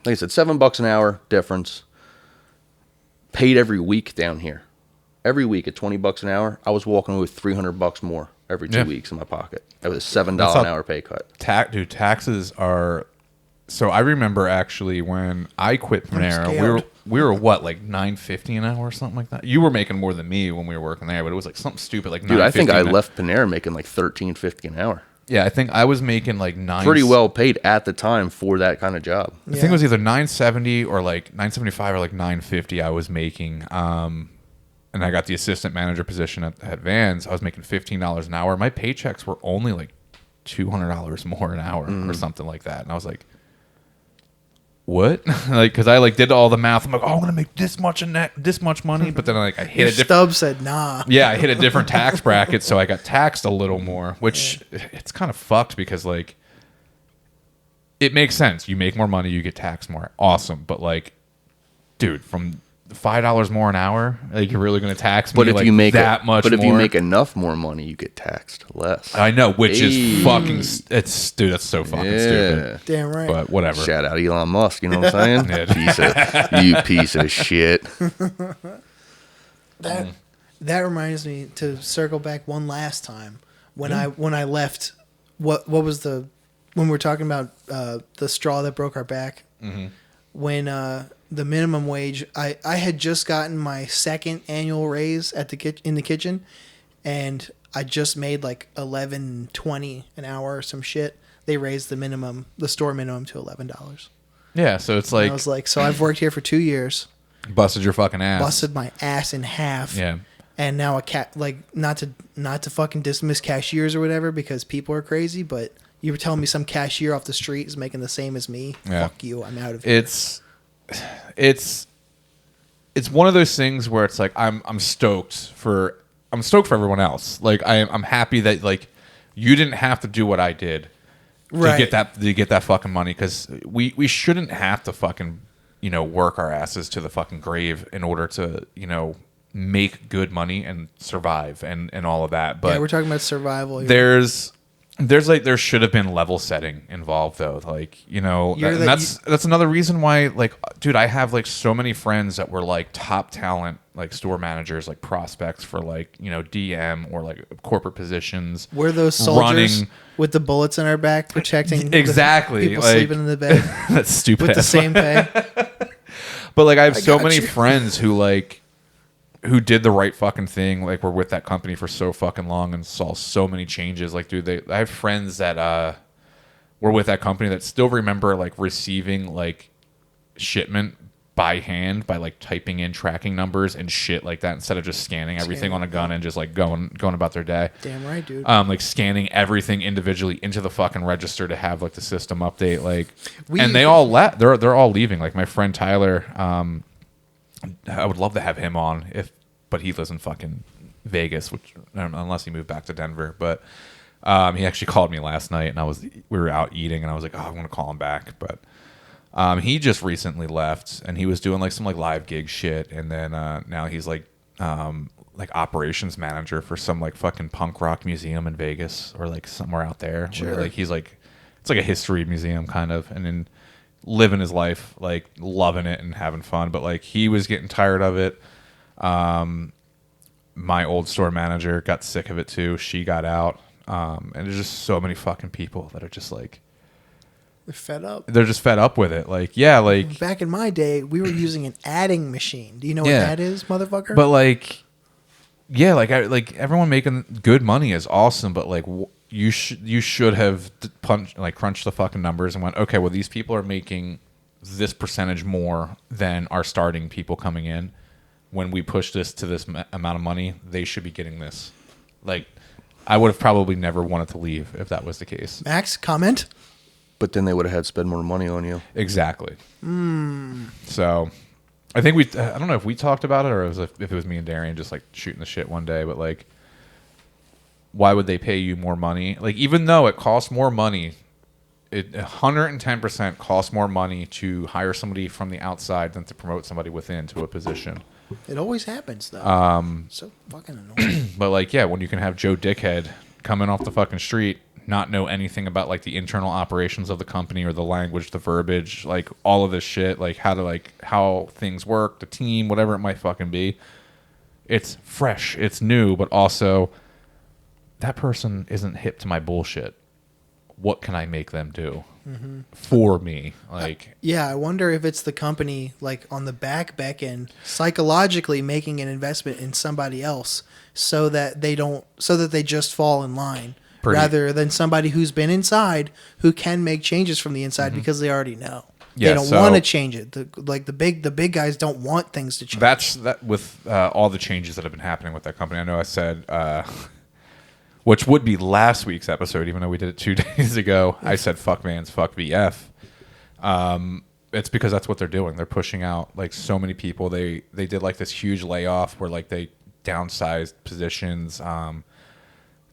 like I said, $7 an hour difference. Paid every week down here. Every week at $20 an hour, I was walking away with $300 more every 2 Yeah. weeks in my pocket. That was a $7 That's an how- hour pay cut. Dude, taxes are. So I remember actually when I quit Panera, scared. we were what, like $9.50 an hour or something like that. You were making more than me when we were working there, but it was like something stupid like Dude, I think I $9.50 left Panera making like $13.50 an hour. Yeah, I think I was making like Pretty well paid at the time for that kind of job. I think it was either $9.70 or like $9.75 or like $9.50 I was making. And I got the assistant manager position at Vans. I was making $15 an hour. My paychecks were only like $200 more an hour or something like that. And I was like, what? Like, because I like did all the math. I'm like, oh, I'm gonna make this much this much money. But then like I hit Your a different. stub said nah. Yeah, I hit a different tax bracket, so I got taxed a little more, which it's kind of fucked because like it makes sense. You make more money, you get taxed more. Awesome, but like, dude, from $5 more an hour, like you're really going to tax me? But if like you make that much, but if you more? make enough more money, you get taxed less. I know, which Hey. is fucking. It's dude, that's so fucking stupid. Damn right. But whatever. Shout out Elon Musk. You know what I'm saying? Yeah. you piece of shit. That reminds me to circle back one last time when I left. What was when we were talking about the straw that broke our back? When the minimum wage, I had just gotten my second annual raise at in the kitchen, and I just made like $11.20 an hour or some shit. They raised the store minimum to $11. Yeah, so it's like I was like, so I've worked here for 2 years, busted your fucking ass. busted my ass in half. Yeah. And now not to fucking dismiss cashiers or whatever because people are crazy, but you were telling me some cashier off the street is making the same as me. Yeah. Fuck you, I'm out of here. It's one of those things where it's like I'm stoked for everyone else. Like I'm happy that like you didn't have to do what I did Right. to get that fucking money, because we shouldn't have to fucking work our asses to the fucking grave in order to make good money and survive and all of that. But Yeah, we're talking about survival here. there should have been level setting involved though. Like, that's another reason why, like, dude, I have like so many friends that were like top talent, like store managers, like prospects for like, DM or like corporate positions. We're those soldiers running with the bullets in our back protecting exactly the people like, sleeping in the bed that's stupid. with the same pay. But like I have so got many you. friends who did the right fucking thing, like were with that company for so fucking long and saw so many changes. Like, dude, I have friends that were with that company that still remember like receiving like shipment by hand by like typing in tracking numbers and shit like that instead of just scanning everything on a gun and just like going about their day. Damn right, dude. Like scanning everything individually into the fucking register to have like the system update. Like, and they all left. They're all leaving. Like my friend Tyler, I would love to have him on but he lives in fucking Vegas, which unless he moved back to Denver. But he actually called me last night, and we were out eating, and I was like, oh, I'm gonna call him back. But he just recently left, and he was doing like some like live gig shit, and then now he's like operations manager for some like fucking punk rock museum in Vegas or like somewhere out there. Sure. Where, like he's like it's like a history museum kind of, and then living his life, like loving it and having fun. But like he was getting tired of it. My old store manager got sick of it too. She got out. And there's just so many fucking people that are just like, They're fed up. they're just fed up with it. Like, yeah, like, Back in my day, we were using an adding machine. Do you know what Yeah. that is, motherfucker? but like, yeah, like everyone making good money is awesome, but like you should have crunched the fucking numbers and went, okay, well these people are making this percentage more than our starting people coming in. When we push this to this amount of money, they should be getting this. Like, I would have probably never wanted to leave if that was the case. Max, comment? But then they would have had to spend more money on you. Exactly. So, I think I don't know if we talked about it or if it was me and Darian just like shooting the shit one day, but like, why would they pay you more money? Like, even though it costs more money, it 110% costs more money to hire somebody from the outside than to promote somebody within to a position. It always happens, though. So fucking annoying. But, like, yeah, when you can have Joe Dickhead coming off the fucking street, not know anything about, like, the internal operations of the company or the language, the verbiage, like, all of this shit, like, how things work, the team, whatever it might fucking be. It's fresh, it's new, but also that person isn't hip to my bullshit. What can I make them do for me? Like, yeah, I wonder if it's the company, like, on the back end, psychologically making an investment in somebody else so that they just fall in line, rather than somebody who's been inside who can make changes from the inside because they already know. Yeah, they don't want to change it. The big guys don't want things to change. That's that with all the changes that have been happening with that company. I know I said, which would be last week's episode, even though we did it 2 days ago. I said, fuck Vans, fuck VF. It's because that's what they're doing. They're pushing out like so many people. They did like this huge layoff where like they downsized positions.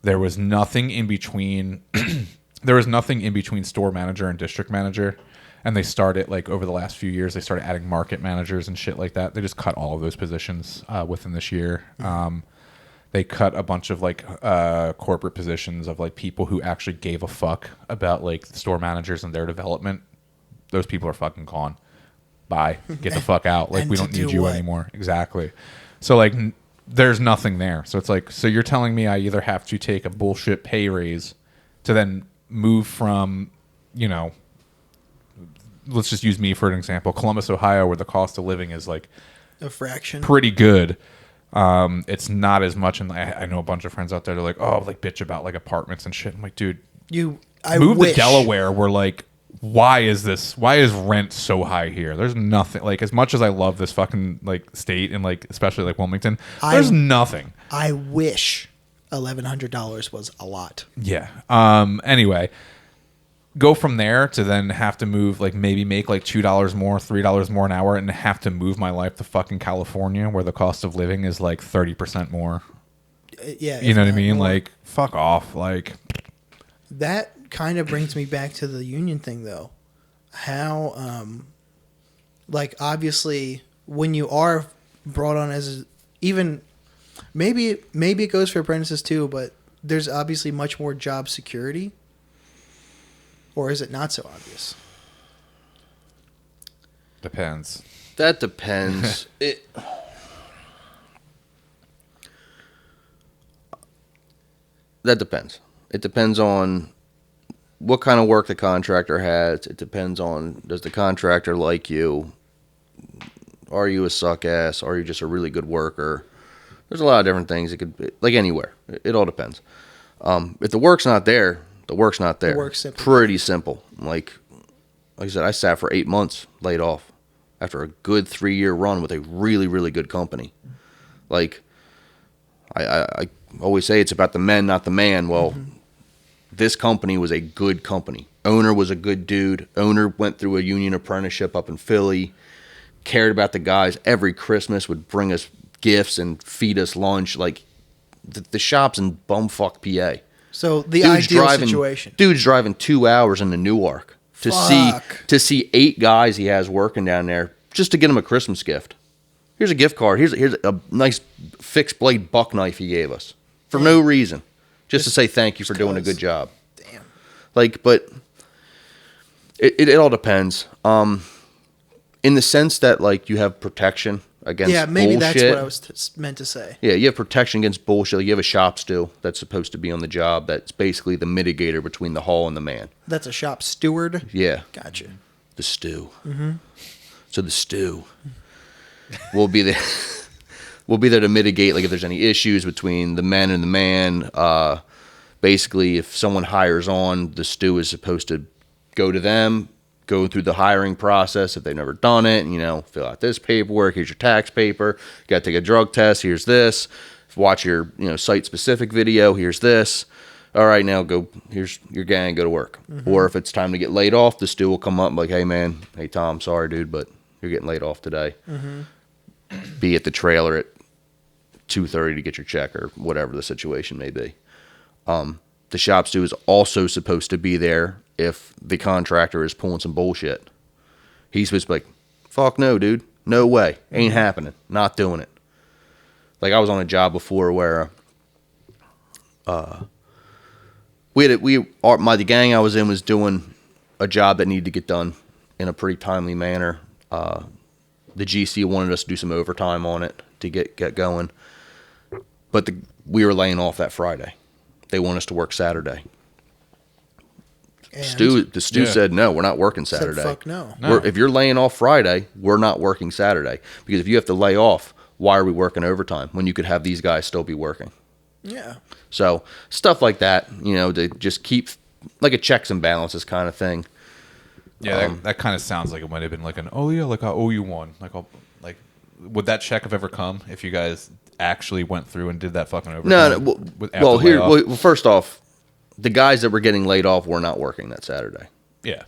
There was nothing in between. There was nothing in between store manager and district manager. And they started like over the last few years, they started adding market managers and shit like that. They just cut all of those positions within this year. They cut a bunch of like corporate positions of like people who actually gave a fuck about like store managers and their development. Those people are fucking gone. Bye. Get the fuck out. Like, we don't need you anymore. Exactly. So like there's nothing there. So it's like, so you're telling me I either have to take a bullshit pay raise to then move from, you know, let's just use me for an example, Columbus, Ohio, where the cost of living is like a fraction, pretty good. It's not as much, and I know a bunch of friends out there. They're like, "Oh, like bitch about like apartments and shit." I'm like, dude, I move wish. to Delaware. Where like, why is rent so high here? There's nothing. Like, as much as I love this fucking like state and like especially like Wilmington, there's nothing. I wish $1,100 was a lot. Yeah. Anyway. Go from there to then have to move, like maybe make like $2 more, $3 more an hour, and have to move my life to fucking California, where the cost of living is like 30% more. Yeah, you know what I mean? More. Like, fuck off. Like, that kind of brings me back to the union thing, though. How, like, obviously, when you are brought on as even maybe it goes for apprentices too, but there's obviously much more job security. Or is it not so obvious? Depends. That depends. That depends. It depends on what kind of work the contractor has. It depends on, does the contractor like you? Are you a suck ass? Are you just a really good worker? There's a lot of different things. It could be like anywhere. It all depends. If the work's not there, the work's not there. The work's simple. Pretty simple. Like I said, I sat for 8 months laid off after a good 3-year run with a really, really good company. Like I always say, it's about the men, not the man. Well, this company was a good company. Owner was a good dude. Owner went through a union apprenticeship up in Philly, cared about the guys. Every Christmas would bring us gifts and feed us lunch. Like the shop's in bumfuck PA. So the ideal situation. Dude's driving 2 hours into Newark to see 8 guys he has working down there just to get him a Christmas gift. Here's a gift card. Here's a nice fixed blade buck knife he gave us for no reason, just to say thank you for doing a good job. Damn. Like, but it all depends. In the sense that like you have protection against maybe bullshit. That's what I was meant to say. Yeah, you have protection against bullshit. You have a shop stew that's supposed to be on the job. That's basically the mitigator between the hall and the man. That's a shop steward? Yeah. Gotcha. The stew. So the stew will be there. We'll be there to mitigate, like if there's any issues between the men and the man. Basically, if someone hires on, the stew is supposed to go to them, go through the hiring process if they've never done it. Fill out this paperwork. Here's your tax paper. You got to take a drug test. Here's this. Watch your site specific video. Here's this. All right, now go. Here's your gang. Go to work. Or if it's time to get laid off, the stew will come up and be like, hey man, hey Tom, sorry dude, but you're getting laid off today. Be at the trailer at 2:30 to get your check or whatever the situation may be. The shop stew is also supposed to be there if the contractor is pulling some bullshit. He's supposed to be like, fuck no, dude. No way. Ain't happening. Not doing it. Like, I was on a job before where the gang I was in was doing a job that needed to get done in a pretty timely manner. The GC wanted us to do some overtime on it to get going. But we were laying off that Friday. They want us to work Saturday. The stew said, no, we're not working Saturday. Said, fuck no. If you're laying off Friday, we're not working Saturday. Because if you have to lay off, why are we working overtime when you could have these guys still be working? Yeah. So stuff like that, to just keep like a checks and balances kind of thing. Yeah, that kind of sounds like it might have been like an, oh yeah, like I owe you one. Like, would that check have ever come if you guys actually went through and did that fucking overtime? No. Well, first off, the guys that were getting laid off were not working that Saturday. Yeah,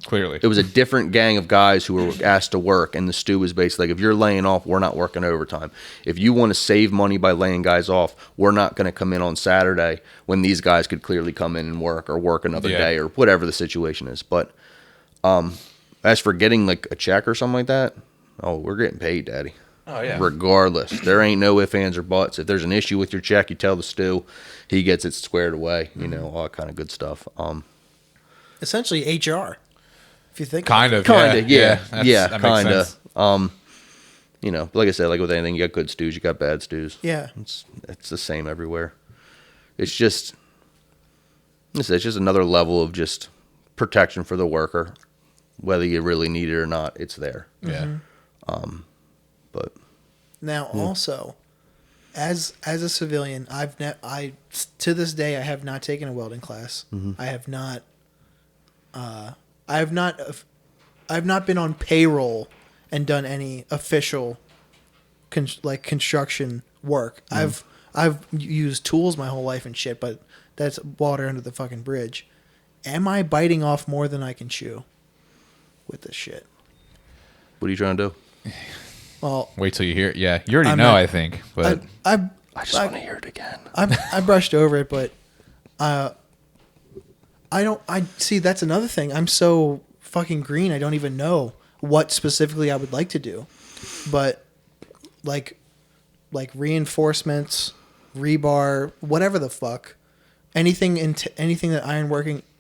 clearly. It was a different gang of guys who were asked to work, and the stew was basically like, if you're laying off, we're not working overtime. If you want to save money by laying guys off, we're not going to come in on Saturday when these guys could clearly come in and work or work another day or whatever the situation is. But as for getting like a check or something like that, we're getting paid, Daddy. Oh, yeah. Regardless. There ain't no ifs, ands, or buts. If there's an issue with your check, you tell the stew. He gets it squared away. All that kind of good stuff. Essentially HR, if you think kind of. Yeah, that kind makes of. Like I said, like with anything, you got good stews, you got bad stews. Yeah. It's the same everywhere. It's just another level of just protection for the worker. Whether you really need it or not, it's there. Yeah. But now also, as a civilian, I to this day I have not taken a welding class. I have not been on payroll and done any official construction work. I've used tools my whole life and shit, but that's water under the fucking bridge. Am I biting off more than I can chew with this shit? what are you trying to do? Well, wait till you hear it. Yeah, you already know, I think. But I just want to hear it again. I brushed over it, but I see, that's another thing. I'm so fucking green, I don't even know what specifically I would like to do. But like reinforcements, rebar, whatever the fuck, anything that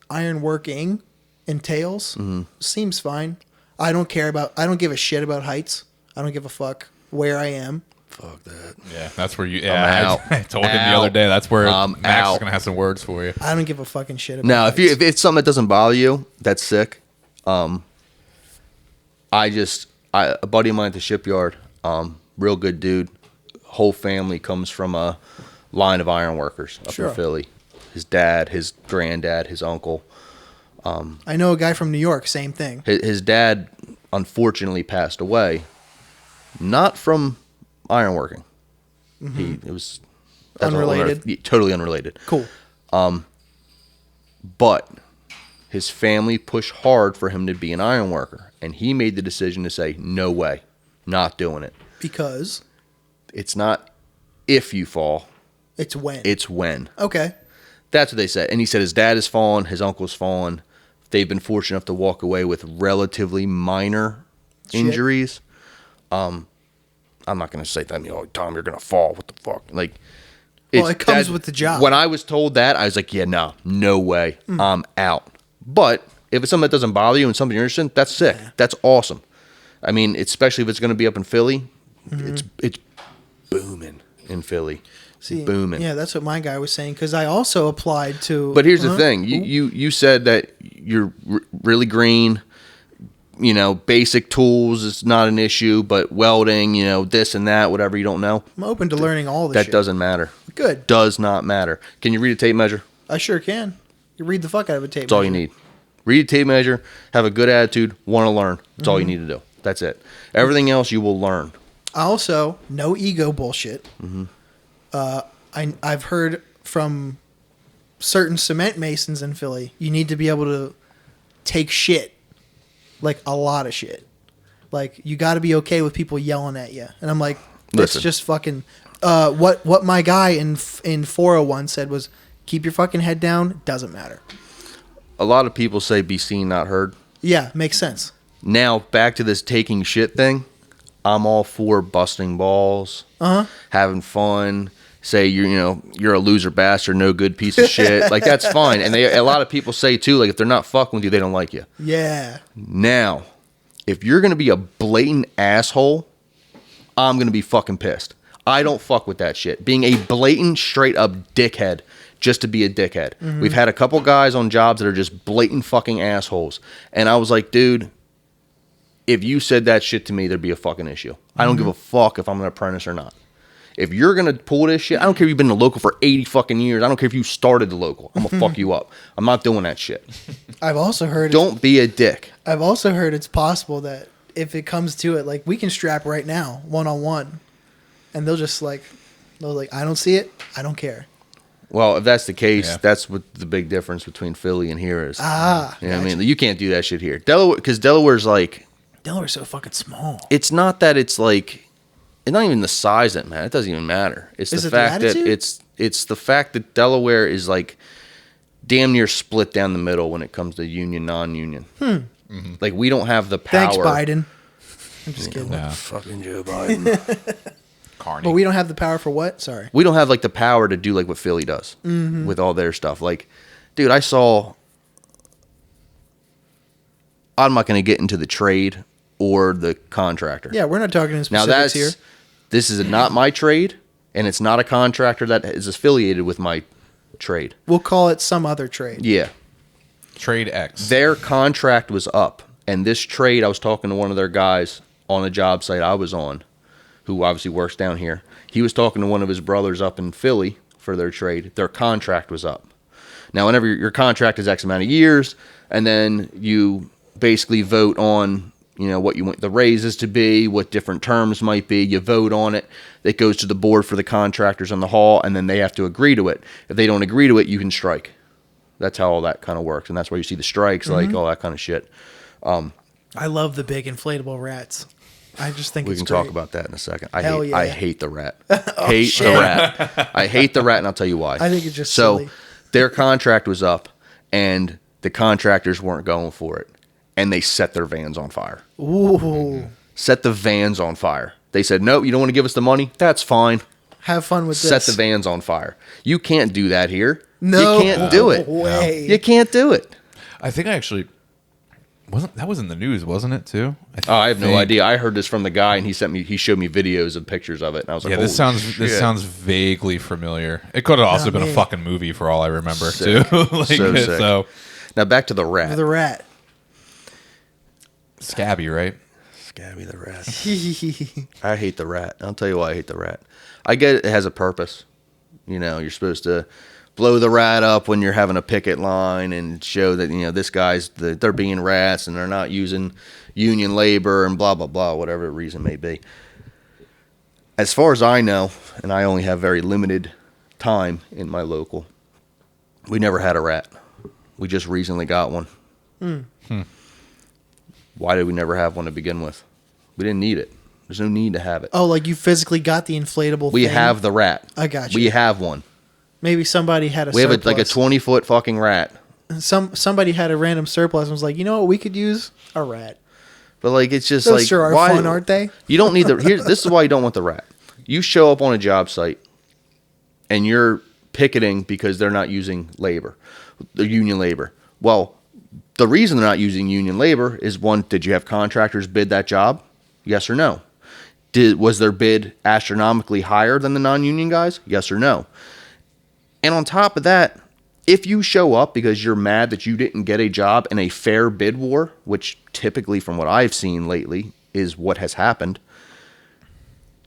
ironworking entails seems fine. I don't give a shit about heights. I don't give a fuck where I am. Fuck that. Yeah, that's where you. I'm out. I told him the other day. That's where I'm Max out. is gonna have some words for you. I don't give a fucking shit about. Now, heights. if it's something that doesn't bother you, that's sick. A buddy of mine at the shipyard, real good dude. Whole family comes from a line of iron workers up in Philly. His dad, his granddad, his uncle. I know a guy from New York. Same thing. His dad unfortunately passed away, not from ironworking. It was unrelated. Totally unrelated. Cool. But his family pushed hard for him to be an iron worker, and he made the decision to say, no way, not doing it. Because it's not if you fall, it's when. It's when. Okay. That's what they said. And he said his dad has fallen, his uncle's fallen. They've been fortunate enough to walk away with relatively minor injuries. I'm not going to say that, Tom, you're going to fall. What the fuck? Like, it comes with the job. When I was told that, I was like, yeah, no way. I'm out. But if it's something that doesn't bother you and something you're interested in, that's sick. Yeah. That's awesome. I mean, especially if it's going to be up in Philly, it's booming in Philly. See, booming. Yeah, that's what my guy was saying, because I also applied to... But here's the thing. You said that you're really green. Basic tools is not an issue, but welding, this and that, whatever you don't know. I'm open to learning all this shit. That doesn't matter. Good. Does not matter. Can you read a tape measure? I sure can. You read the fuck out of a tape measure. That's all you need. Read a tape measure, have a good attitude, want to learn. That's all you need to do. That's it. Everything else you will learn. Also, no ego bullshit. I've heard from certain cement masons in Philly, you need to be able to take shit, like a lot of shit. Like, you got to be okay with people yelling at you. And I'm like, that's just fucking... what my guy in 401 said was, keep your fucking head down, doesn't matter. A lot of people say be seen, not heard. Yeah, makes sense. Now, back to this taking shit thing. I'm all for busting balls, having fun, say you're a loser bastard, no good piece of shit. Like, that's fine. And a lot of people say, too, like, if they're not fucking with you, they don't like you. Yeah. Now, if you're going to be a blatant asshole, I'm going to be fucking pissed. I don't fuck with that shit. Being a blatant, straight up dickhead just to be a dickhead. We've had a couple guys on jobs that are just blatant fucking assholes. And I was like, dude, if you said that shit to me, there'd be a fucking issue. I don't give a fuck if I'm an apprentice or not. If you're going to pull this shit, I don't care if you've been in the local for 80 fucking years. I don't care if you started the local. I'm going to fuck you up. I'm not doing that shit. I've also heard... Don't be a dick. I've also heard it's possible that if it comes to it, like, we can strap right now, one-on-one. And they'll just like, I don't see it. I don't care. Well, if that's the case, that's what the big difference between Philly and here is. Gotcha. I mean, you can't do that shit here. Delaware, because Delaware's like... Delaware's so fucking small. It's not that it's like... It's not even the size that matters. It doesn't even matter. It's the fact that it's the fact that Delaware is like damn near split down the middle when it comes to union, non-union. Like, we don't have the power. Thanks, Biden. I'm just kidding. Yeah. Fucking Joe Biden. Carney. But we don't have the power for what? Sorry. We don't have like the power to do like what Philly does with all their stuff. Like, dude, I'm not going to get into the trade or the contractor. Yeah, we're not talking in specifics here. This is not my trade, and it's not a contractor that is affiliated with my trade. We'll call it some other trade. Yeah. Trade X. Their contract was up, and this trade, I was talking to one of their guys on a job site I was on, who obviously works down here. He was talking to one of his brothers up in Philly for their trade. Their contract was up. Now, whenever your contract is X amount of years, and then you basically vote on, what you want the raises to be, what different terms might be. You vote on it. It goes to the board for the contractors on the hall, and then they have to agree to it. If they don't agree to it, you can strike. That's how all that kind of works, and that's where you see the strikes, like all that kind of shit. I love the big inflatable rats. I just think we it's can great. talk about that in a second. I hate the rat. Shit. The rat. I hate the rat, and I'll tell you why. I think it's just so. Silly. Their contract was up, and the contractors weren't going for it, and they set their vans on fire. Ooh. Set the vans on fire. They said, "Nope, you don't want to give us the money? That's fine. Have fun with Set this." the vans on fire. You can't do that here. No you can't do it. way. You can't do it. I think I actually that was in the news, wasn't it too? I have no idea. I heard this from the guy, and he showed me videos and pictures of it, and I was like, this sounds vaguely familiar. It could have also been a fucking movie for all I remember too. Sick. So now back to the rat. The rat. Scabby, right? Scabby the rat. I hate the rat. I'll tell you why I hate the rat. I get it has a purpose. You're supposed to blow the rat up when you're having a picket line and show that, this guy's, they're being rats and they're not using union labor and blah, blah, blah, whatever the reason may be. As far as I know, and I only have very limited time in my local, we never had a rat. We just recently got one. Why did we never have one to begin with? We didn't need it. There's no need to have it. Oh, like you physically got the inflatable We thing? have the rat. I got you. We have one. Maybe somebody had a We have surplus. like a 20-foot fucking rat. Somebody had a random surplus and was like, you know what, we could use a rat. But like, it's just Those like, sure are why, fun, aren't they? You don't need this is why you don't want the rat. You show up on a job site and you're picketing because they're not using labor, the union labor. Well, the reason they're not using union labor is, one, did you have contractors bid that job? Yes or no? Was their bid astronomically higher than the non-union guys? Yes or no? And on top of that, if you show up because you're mad that you didn't get a job in a fair bid war, which typically from what I've seen lately is what has happened,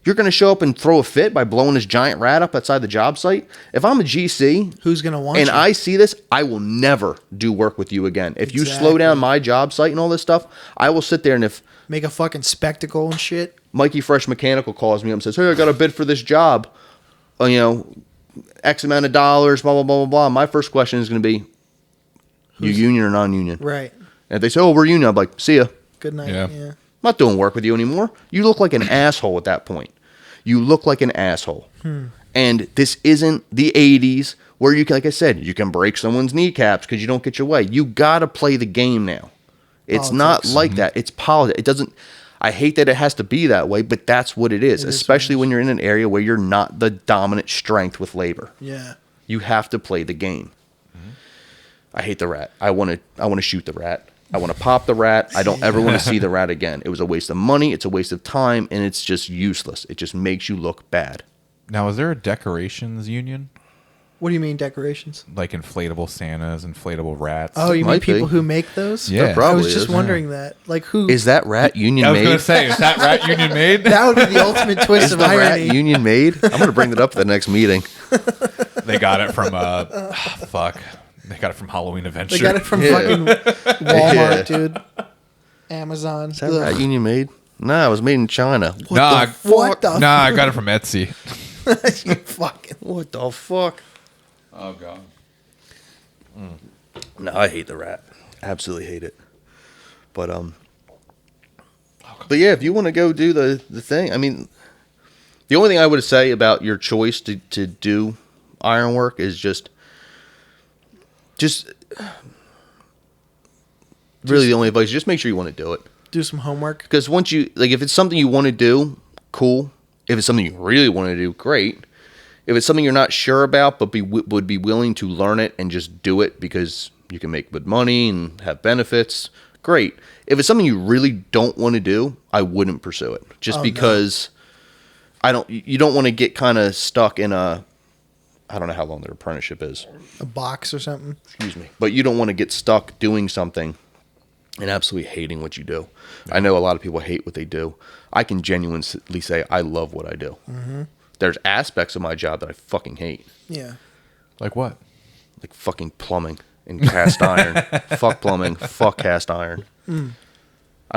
You're going to show up and throw a fit by blowing this giant rat up outside the job site? If I'm a GC Who's going to want and you? I see this, I will never do work with you again. If you slow down my job site and all this stuff, I will sit there, and if Make a fucking spectacle and shit. Mikey Fresh Mechanical calls me up and says, hey, I got a bid for this job, X amount of dollars, blah, blah, blah, blah, blah. My first question is going to be, you union or non-union? Right. And if they say, oh, we're union, I'm like, see ya. Good night. Yeah. I'm not doing work with you anymore. You look like an asshole at that point. You look like an asshole. And this isn't the 80s where you can, like I said, you can break someone's kneecaps because you don't get your way. You got to play the game now. It's not like that. It's politics. It doesn't, I hate that it has to be that way, but that's what it is, especially when you're in an area where you're not the dominant strength with labor. Yeah. You have to play the game. I hate the rat. I want to shoot the rat. I want to pop the rat. I don't ever want to see the rat again. It was a waste of money. It's a waste of time, and it's just useless. It just makes you look bad. Now, is there a decorations union? What do you mean decorations? Like inflatable Santas, inflatable rats? Oh, you mean Might people be. who make those? Yeah. There probably I was just is. wondering that. Like who? Is that rat union I was made? going to say, is that rat union made? That would be the ultimate twist Is of the rat irony. union made? I'm going to bring that up at the next meeting. They got it from, fuck. They got it from Halloween Adventure. They got it from Yeah. fucking Walmart, Yeah. dude. Amazon. Is that rat union made? No, it was made in China. Nah, What the nah, I got it from Etsy. You fucking. What the fuck? Oh, God. No, I hate the rat. Absolutely hate it. But yeah, if you want to go do the thing, I mean, the only thing I would say about your choice to do ironwork is just really the only advice. Just make sure you want to do it. Do some homework. Because once you, like, if it's something you want to do, cool. If it's something you really want to do, great. If it's something you're not sure about, but would be willing to learn it and just do it because you can make good money and have benefits, great. If it's something you really don't want to do, I wouldn't pursue it. Just because you don't want to get kind of stuck in I don't know how long their apprenticeship is. A box or something. Excuse me. But you don't want to get stuck doing something and absolutely hating what you do. I know a lot of people hate what they do. I can genuinely say I love what I do. Mm-hmm. There's aspects of my job that I fucking hate. Yeah. Like what? Like fucking plumbing and cast iron. Fuck plumbing. Fuck cast iron. I mean,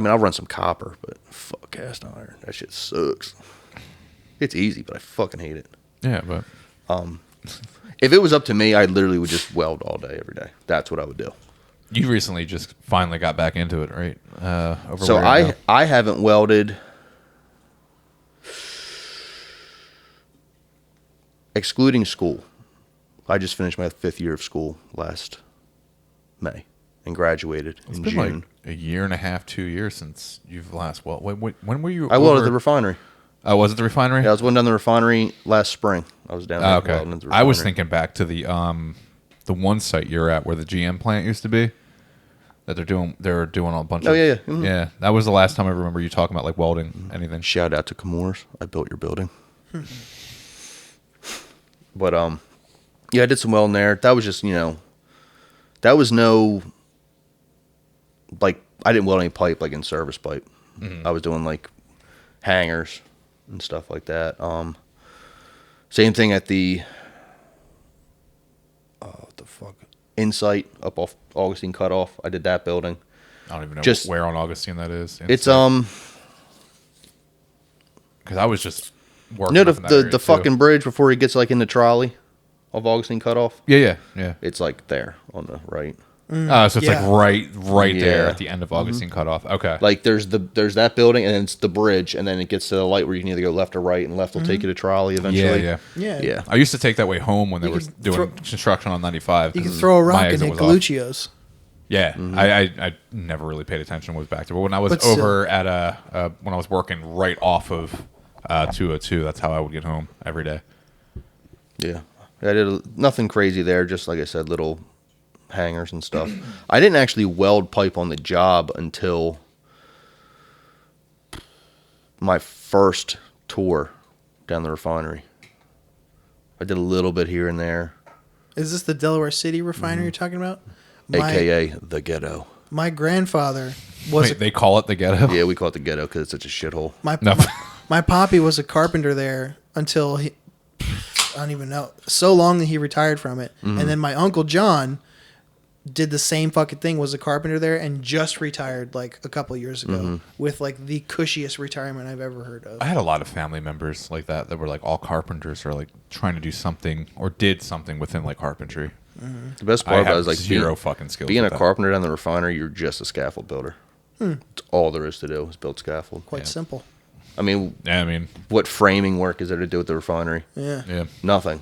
I'll run some copper, but fuck cast iron. That shit sucks. It's easy, but I fucking hate it. Yeah, but If it was up to me, I literally would just weld all day, every day. That's what I would do. you recently just finally got back into it, right? Over So where you're now. I haven't welded, excluding school. I just finished my 5th year of school last May and graduated It's in been June. like a year and a half, 2 years since you've last. Well, when were you? I welded at the refinery. Oh, was it the refinery? Yeah, I was going down the refinery last spring. I was down there. Oh, okay. welding at the I was refinery. thinking back to the one site you're at where the GM plant used to be. That they're doing a bunch of. Oh, yeah. Mhm. Yeah, that was the last time I remember you talking about like welding anything. Shout out to Camores. I built your building. But yeah, I did some welding there. That was just, that was no, like, I didn't weld any pipe like in service pipe. I was doing like hangers and stuff like that. Same thing at the what the fuck, Insight up off Augustine Cutoff. I did that building. I don't even know Just- where on Augustine that is. It's because I was just working. no, up in that area, the too. fucking bridge before he gets like in the trolley of Augustine Cutoff. Yeah. It's like there on the right. Oh, so it's Yeah. like right there Yeah. at the end of Augustine Cutoff. Okay. Like there's that building and then it's the bridge and then it gets to the light where you can either go left or right and left will take you to trolley eventually. yeah. Yeah. I used to take that way home when they You were could doing throw- construction on 95. You can 'cause throw a my rock and exit hit was off. Galuccio's. Yeah, I never really paid attention when I was back there. But when I was But still. over at when I was working right off of 202, that's how I would get home every day. Yeah. I did nothing crazy there, just like I said, little hangers and stuff. I didn't actually weld pipe on the job until my first tour down the refinery. I did a little bit here and there, Is this the Delaware City refinery you're talking about? aka the ghetto. My grandfather was Wait, they call it the ghetto. Yeah, we call it the ghetto because it's such a shithole. my No. My poppy was a carpenter there until I don't even know, so long that he retired from it. And then my Uncle John did the same fucking thing, was a carpenter there, and just retired like a couple years ago with like the cushiest retirement I've ever heard of. I had a lot of family members like that were like all carpenters or like trying to do something or did something within like carpentry. The best part about it is like zero fucking skills. Being a with that. carpenter down the refinery, you're just a scaffold builder. It's all there is to do is build scaffold. Quite simple. I mean, Yeah, I mean, what framing work is there to do at the refinery? yeah. Nothing.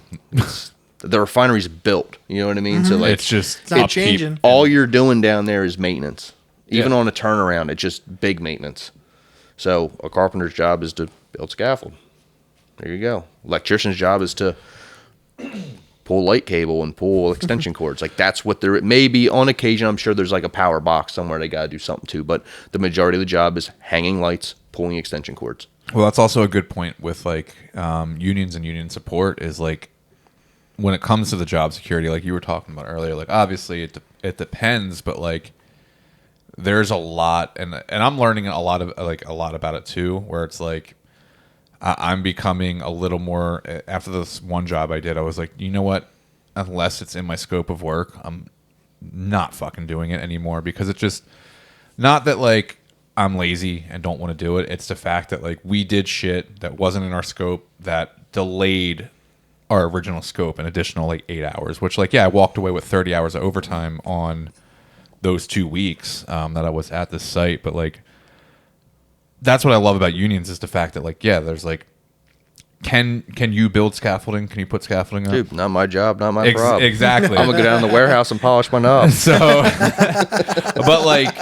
The refinery's built. You know what I mean? So like, It's just It's not upkeep. changing. all you're doing down there is maintenance. Even Yeah. on a turnaround, it's just big maintenance. So a carpenter's job is to build scaffold. There you go. Electrician's job is to pull light cable and pull extension cords. Like that's what there may be on occasion. I'm sure there's like a power box somewhere they got to do something to, but the majority of the job is hanging lights, pulling extension cords. Well, that's also a good point with like unions and union support is like when it comes to the job security, like you were talking about earlier, like obviously it depends, but like there's a lot, and I'm learning a lot about it too, where it's like I'm becoming a little more after this one job I did. I was like, you know what? Unless it's in my scope of work, I'm not fucking doing it anymore because it's just not that like I'm lazy and don't want to do it. It's the fact that like we did shit that wasn't in our scope that delayed our original scope an additional like 8 hours, which like, yeah, I walked away with 30 hours of overtime on those 2 weeks that I was at this site. But like, that's what I love about unions is the fact that like, yeah, there's like, can you build scaffolding? Can you put scaffolding up? Dude, not my job, not my problem. Exactly. I'm gonna go down to the warehouse and polish my knobs. So, but like,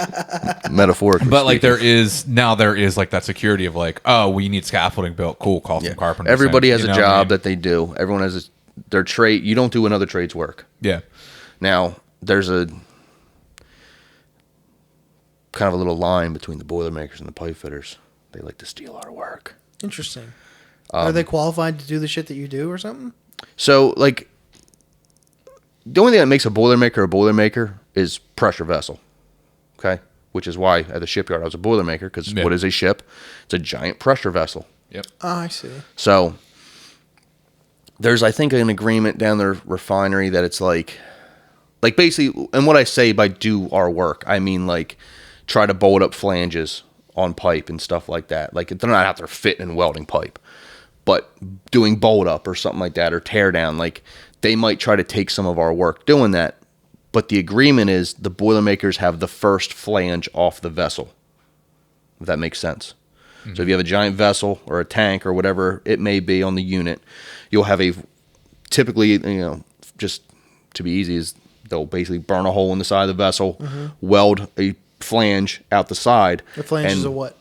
Metaphorically. but like speaking. there is like that security of like, oh, we need scaffolding built. Cool, call some carpenters. Everybody in, has you a know what I job mean? that they do. Everyone has their trade. You don't do another trade's work. Yeah. Now, there's a kind of a little line between the Boilermakers and the pipe fitters. They like to steal our work. Interesting. Are they qualified to do the shit that you do or something? So, like, the only thing that makes a Boilermaker is pressure vessel. Okay? Which is why at the shipyard I was a Boilermaker, because what is a ship? It's a giant pressure vessel. Yep. Oh, I see. So, there's, I think, an agreement down the refinery that it's like basically, and what I say by do our work, I mean, like, try to bolt up flanges on pipe and stuff like that. Like, they're not out there fitting and welding pipe, but doing bolt up or something like that, or tear down, like they might try to take some of our work doing that. But the agreement is the Boilermakers have the first flange off the vessel, if that makes sense. So if you have a giant vessel or a tank or whatever it may be on the unit, you'll have typically, you know, just to be easy, is they'll basically burn a hole in the side of the vessel, weld a flange out the side. The flange is a what?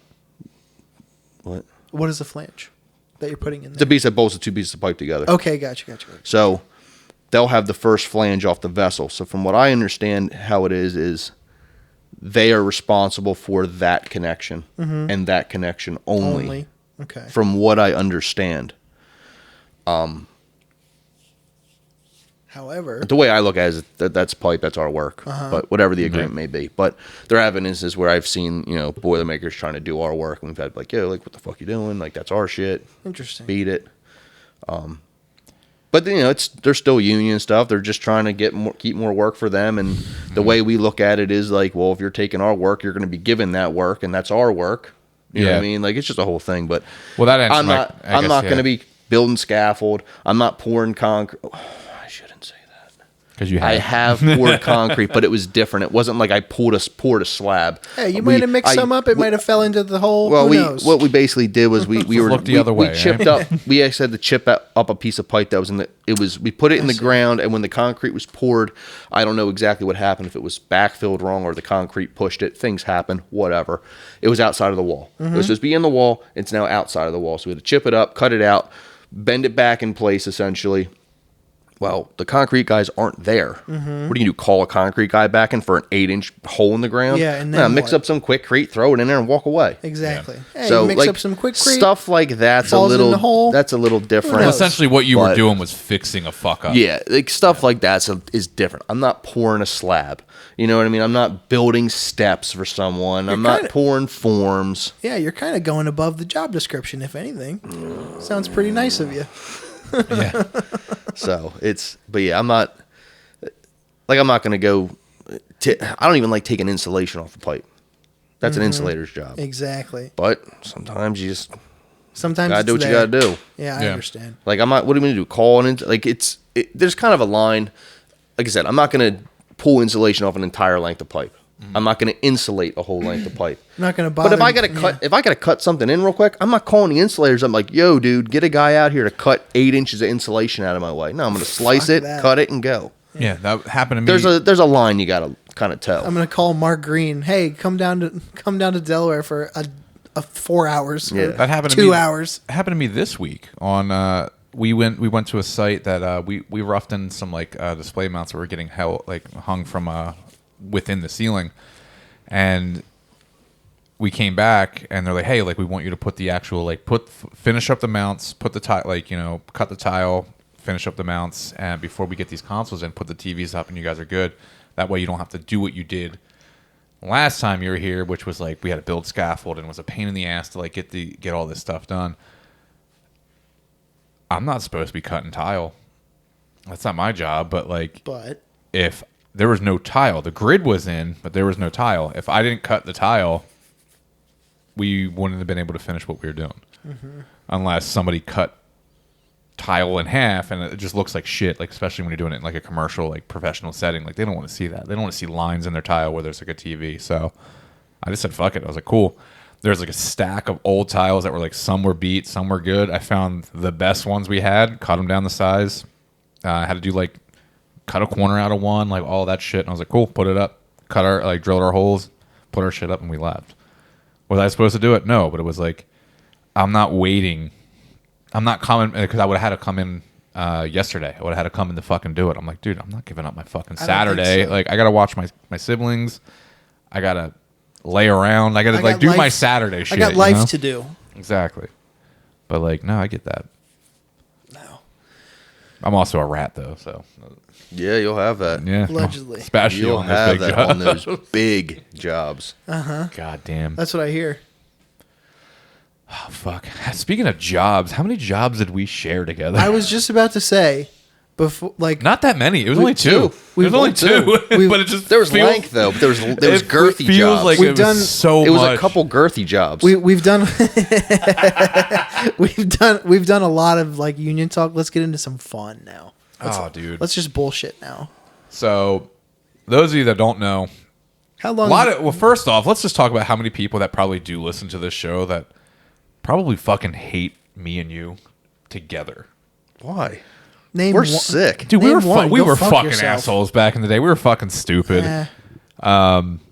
What? What is a flange that you're putting in It's a there? piece that bolts the two pieces of pipe together. Okay, gotcha. So they'll have the first flange off the vessel. So from what I understand how it is they are responsible for that connection and that connection only. Okay. From what I understand. However, The way I look at it is that's pipe, that's our work. But whatever the agreement may be. But there have been instances where I've seen, you know, Boilermakers trying to do our work, and we've had like, yo, like, what the fuck you doing? Like, that's our shit. interesting. Beat it. But you know, they're still union stuff. They're just trying to keep more work for them. And the way we look at it is like, well, if you're taking our work, you're going to be given that work, and that's our work. You know what I mean? Like, it's just a whole thing. But Well, that answers I'm not going to be building scaffold. I'm not pouring concrete. I shouldn't say that. because you I have poured concrete, but it was different. It wasn't like I poured a slab. Hey, you might have mixed some up. It might have fell into the hole. Well, Who knows? what we basically did was we look the other way, We chipped up. We actually had to chip up a piece of pipe that was in the. We put it in the ground, and when the concrete was poured, I don't know exactly what happened. If it was backfilled wrong or the concrete pushed it, things happen. Whatever. It was outside of the wall. It was supposed to be in the wall. It's now outside of the wall. So we had to chip it up, cut it out, bend it back in place essentially. Well, the concrete guys aren't there. What do you do? Call a concrete guy back in for an 8-inch hole in the ground? Yeah, and then mix what? up some quickcrete, throw it in there, and walk away. Exactly. Hey, So mix like up some quickcrete. stuff like that's a falls in little the hole. that's a little different. knows? Essentially, what you were But- doing was fixing a fuck up. Yeah, like stuff like that is different. I'm not pouring a slab. You know what I mean? I'm not building steps for someone. I'm not kinda- pouring forms. Yeah, you're kind of going above the job description, if anything. Sounds pretty nice of you. Yeah. So but yeah, I'm not going to go. I don't even like taking insulation off a pipe. That's an insulator's job. Exactly. But sometimes you just Sometimes gotta it's do what there. you gotta do. Yeah, I Yeah. understand. Like I'm not. What are you gonna do? Call an like there's kind of a line. Like I said, I'm not gonna pull insulation off an entire length of pipe. I'm not gonna insulate a whole length of pipe. I'm not going to bother. But if I gotta cut something in real quick, I'm not calling the insulators. I'm like, yo, dude, get a guy out here to cut 8 inches of insulation out of my way. No, I'm gonna slice Fuck it, that. cut it, and go. Yeah, that happened to me. There's a line you gotta kind of toe. I'm going to call Mark Green. Hey, come down to Delaware for a 4 hours. Yeah. or That happened to 2 me. hours. It happened to me this week. We went to a site that we roughed in some display mounts that were getting hung from within the ceiling, and we came back and they're like, hey, we want you to put the actual finish up the mounts, put the tile, cut the tile, finish up the mounts, and before we get these consoles in, put the TVs up, and you guys are good. That way you don't have to do what you did last time you were here, which was we had to build scaffold and it was a pain in the ass to get all this stuff done. I'm not supposed to be cutting tile. That's not my job, but But if there was no tile, the grid was in, but there was no tile. If I didn't cut the tile, we wouldn't have been able to finish what we were doing. Unless somebody cut tile in half and it just looks like shit, especially when you're doing it in a commercial, professional setting. They don't want to see that. They don't want to see lines in their tile where there's a TV. So I just said, fuck it. I was like, cool. There's a stack of old tiles that were some were beat, some were good. I found the best ones we had, cut them down the size. I had to do cut a corner out of one, all that shit. And I was like, cool, put it up, cut our, drilled our holes, put our shit up, and we left. Was I supposed to do it? No, but it was I'm not waiting. I'm not coming, because I would have had to come in yesterday. I would have had to come in to fucking do it. I'm like, dude, I'm not giving up my fucking Saturday. so. I got to watch my siblings. I got to lay around. I got to do my Saturday shit. I got life you know? to do. Exactly. But no, I get that. No. I'm also a rat though, so Yeah, you'll have that. yeah. Allegedly. Especially You'll on those have big that jobs. on those big jobs. God damn. That's what I hear. Oh, fuck. Speaking of jobs, how many jobs did we share together? I was just about to say, before, Not that many. It was only two. two. It was only two. But it just There was feels, length though, but there was it girthy feels jobs. like We've it done- was so it was much. a couple girthy jobs. we've done we've done a lot of union talk. Let's get into some fun now. Oh, dude. Let's just bullshit now. So, those of you that don't know, How long? well, first off, let's just talk about how many people that probably do listen to this show that probably fucking hate me and you together. Why? name We're one- sick. Dude, we Name were one. we Go were fuck fucking yourself. assholes back in the day. We were fucking stupid. Eh,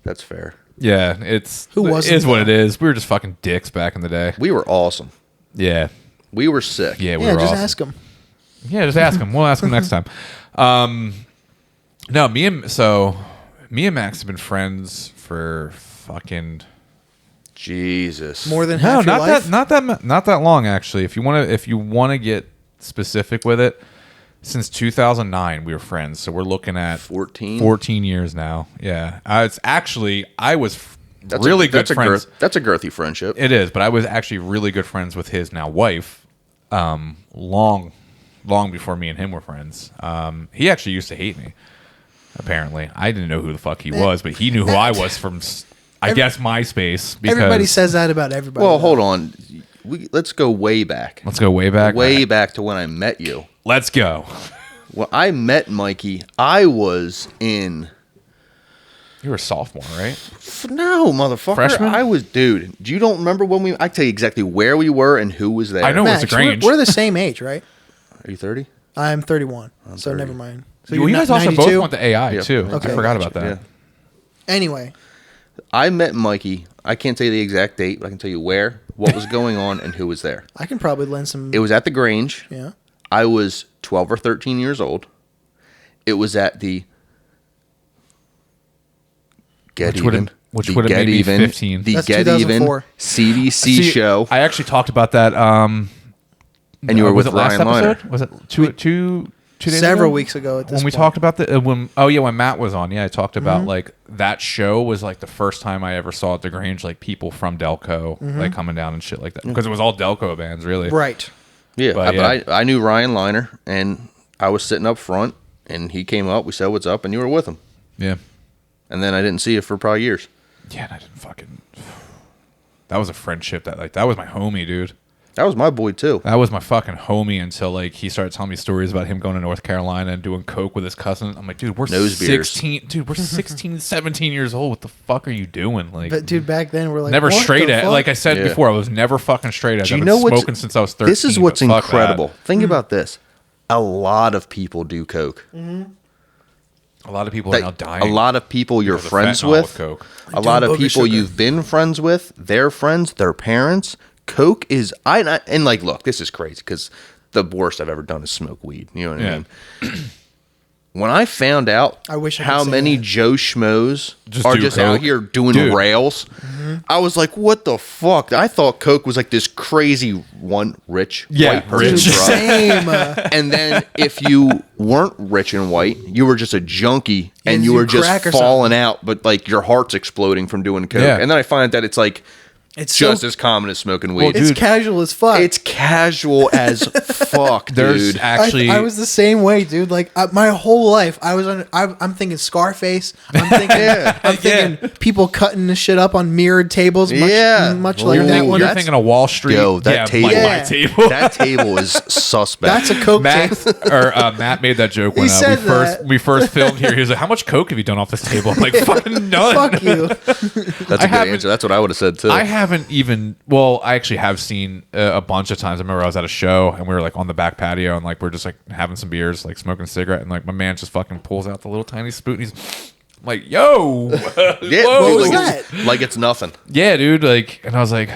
That's fair. Yeah, it's Who it wasn't, is what though? it is. We were just fucking dicks back in the day. We were awesome. Yeah, We were sick. yeah, we yeah, were just awesome. ask them. Yeah, just ask him. We'll ask him next time. No, me and Max have been friends for fucking Jesus. More than no, half your life. not that long actually. If you want to get specific with it, since 2009 we were friends. So we're looking at 14 years now. Yeah, it's actually I was That's really good that's friends. That's a girthy friendship. It is, but I was actually really good friends with his now wife, long before me and him were friends. He actually used to hate me. Apparently, I didn't know who the fuck he was, but he knew who I was from, I guess, MySpace. Because Everybody says that about everybody. Well, though. hold on. Let's go way back. Let's go way back. Way back to when I met you. Let's go. When I met Mikey, I was in. You were a sophomore, right? No, motherfucker. Freshman? I was, dude. You don't remember when we? I tell you exactly where we were and who was there. I know. Max, it's a Grange. we're the same age, right? Are you 30? I'm 31, so 30. never mind. So You guys also 92? both went to AI Yeah. too. Okay. I forgot about that. Yeah. Anyway, I met Mikey. I can't tell you the exact date, but I can tell you where, what was going on, and who was there. I can probably lend some. It was at the Grange. Yeah. I was 12 or 13 years old. it was at the Get Which Even. would've made me 15. The That's Get Even 2004. CDC show. I actually talked about that. And you were was with it last Ryan Liner. episode? Was it two days Several ago? weeks ago at this when we point. talked about the when Matt was on, I talked about like that show was like the first time I ever saw at the Grange like people from Delco like coming down and shit like that because it was all Delco bands really. Right. Yeah, But, but I knew Ryan Liner, and I was sitting up front, and he came up. We said, "What's up?" And you were with him. Yeah. And then I didn't see you for probably years. Yeah, and I didn't fucking. That was a friendship that was my homie, dude. That was my boy too. That was my fucking homie until like he started telling me stories about him going to North Carolina and doing coke with his cousin. I'm like, dude, we're Nose beers. 16, dude, we're 16, 17 years old. What the fuck are you doing? Like, But dude, back then we're like never what straight the at. fuck? Like I said Yeah. before, I was never fucking straight edge. Do you I've know been what's smoking since I was 13. This is what's but fuck incredible. that. Think about this. A lot of people do coke. A lot of people are Like, now dying. a lot of people you're because of friends fentanyl with. coke. A lot of booger people sugar. you've been friends with, their friends, their parents. Coke is and like, look, this is crazy because the worst I've ever done is smoke weed. You know what I Yeah. mean? When I found out I wish I could how say many that. Joe Schmoes Just are do just coke. out here doing Dude. rails, I was like, what the fuck? I thought Coke was like this crazy rich Yeah, white person rich. Dude, drug. same. And then if you weren't rich and white, you were just a junkie and Yeah, you you were just crack or falling out, but like your heart's exploding from doing coke. Yeah. And then I find that it's like It's just so, as common as smoking weed. Well, it's dude, casual as fuck. it's casual as fuck, There's dude. actually I was the same way, dude. Like my whole life, I'm thinking Scarface. I'm thinking, Yeah. I'm thinking people cutting this shit up on mirrored tables. Much, Yeah. much like Ooh, that one. you're that's- thinking of Wall Street. Yo, that table. Like my Yeah. table. That table is suspect. That's a coke Matt table. Matt made that joke when He said that. we first filmed here. He was like, "How much coke have you done off this table?" I'm like, "Fucking none." Fuck you. That's a good haven't- answer. That's what I would have said too. I haven't even. Well, I actually have seen a bunch of times. I remember I was at a show and we were like on the back patio and like we're just like having some beers, like smoking a cigarette, and like my man just fucking pulls out the little tiny spoon. He's I'm like, "Yo, Yeah, whoa." What was like, that? like it's nothing. Yeah, dude. Like, and I was like,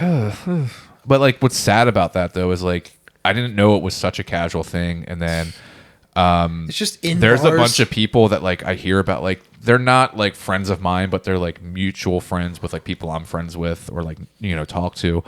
but like, what's sad about that though is like I didn't know it was such a casual thing, and then It's just in there's a bars. bunch of people that like I hear about, like they're not like friends of mine, but they're like mutual friends with like people I'm friends with or like talk to,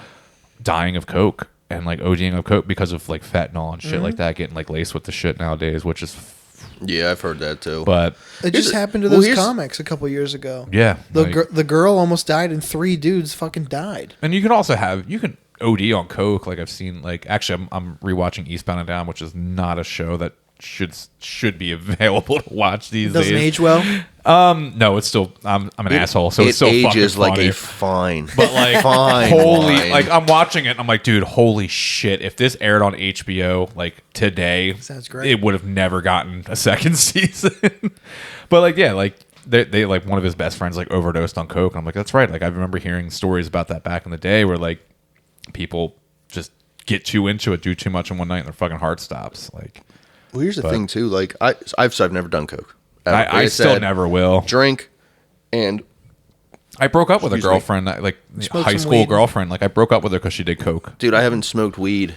dying of coke and like ODing of coke because of like fentanyl and shit like that, getting like laced with the shit nowadays, which is. Yeah, I've heard that too. But It just happened to well, those here's- comics a couple years ago. yeah, like- The girl almost died, and 3 dudes fucking died. and you can also you can OD on coke. Like I've seen, like actually I'm rewatching Eastbound and Down, which is not a show that should be available to watch these Doesn't days. age well. No, it's still I'm an asshole, so it it's still ages fucking like funny. a fine. But like, Fine holy, wine. like I'm watching it, and I'm like, dude, holy shit! If this aired on HBO like today, Sounds great. It would have never gotten a second season. But like, yeah, like they like one of his best friends like overdosed on coke. And I'm like, that's right. Like I remember hearing stories about that back in the day, where like people just get too into it, do too much in one night, and their fucking heart stops. Like Well, here's the thing too. Like I've never done coke. Like I still said, never will. drink, and I broke up with a Excuse me. girlfriend, like Smoke high some school weed. girlfriend. Like I broke up with her because she did coke. dude, I haven't smoked weed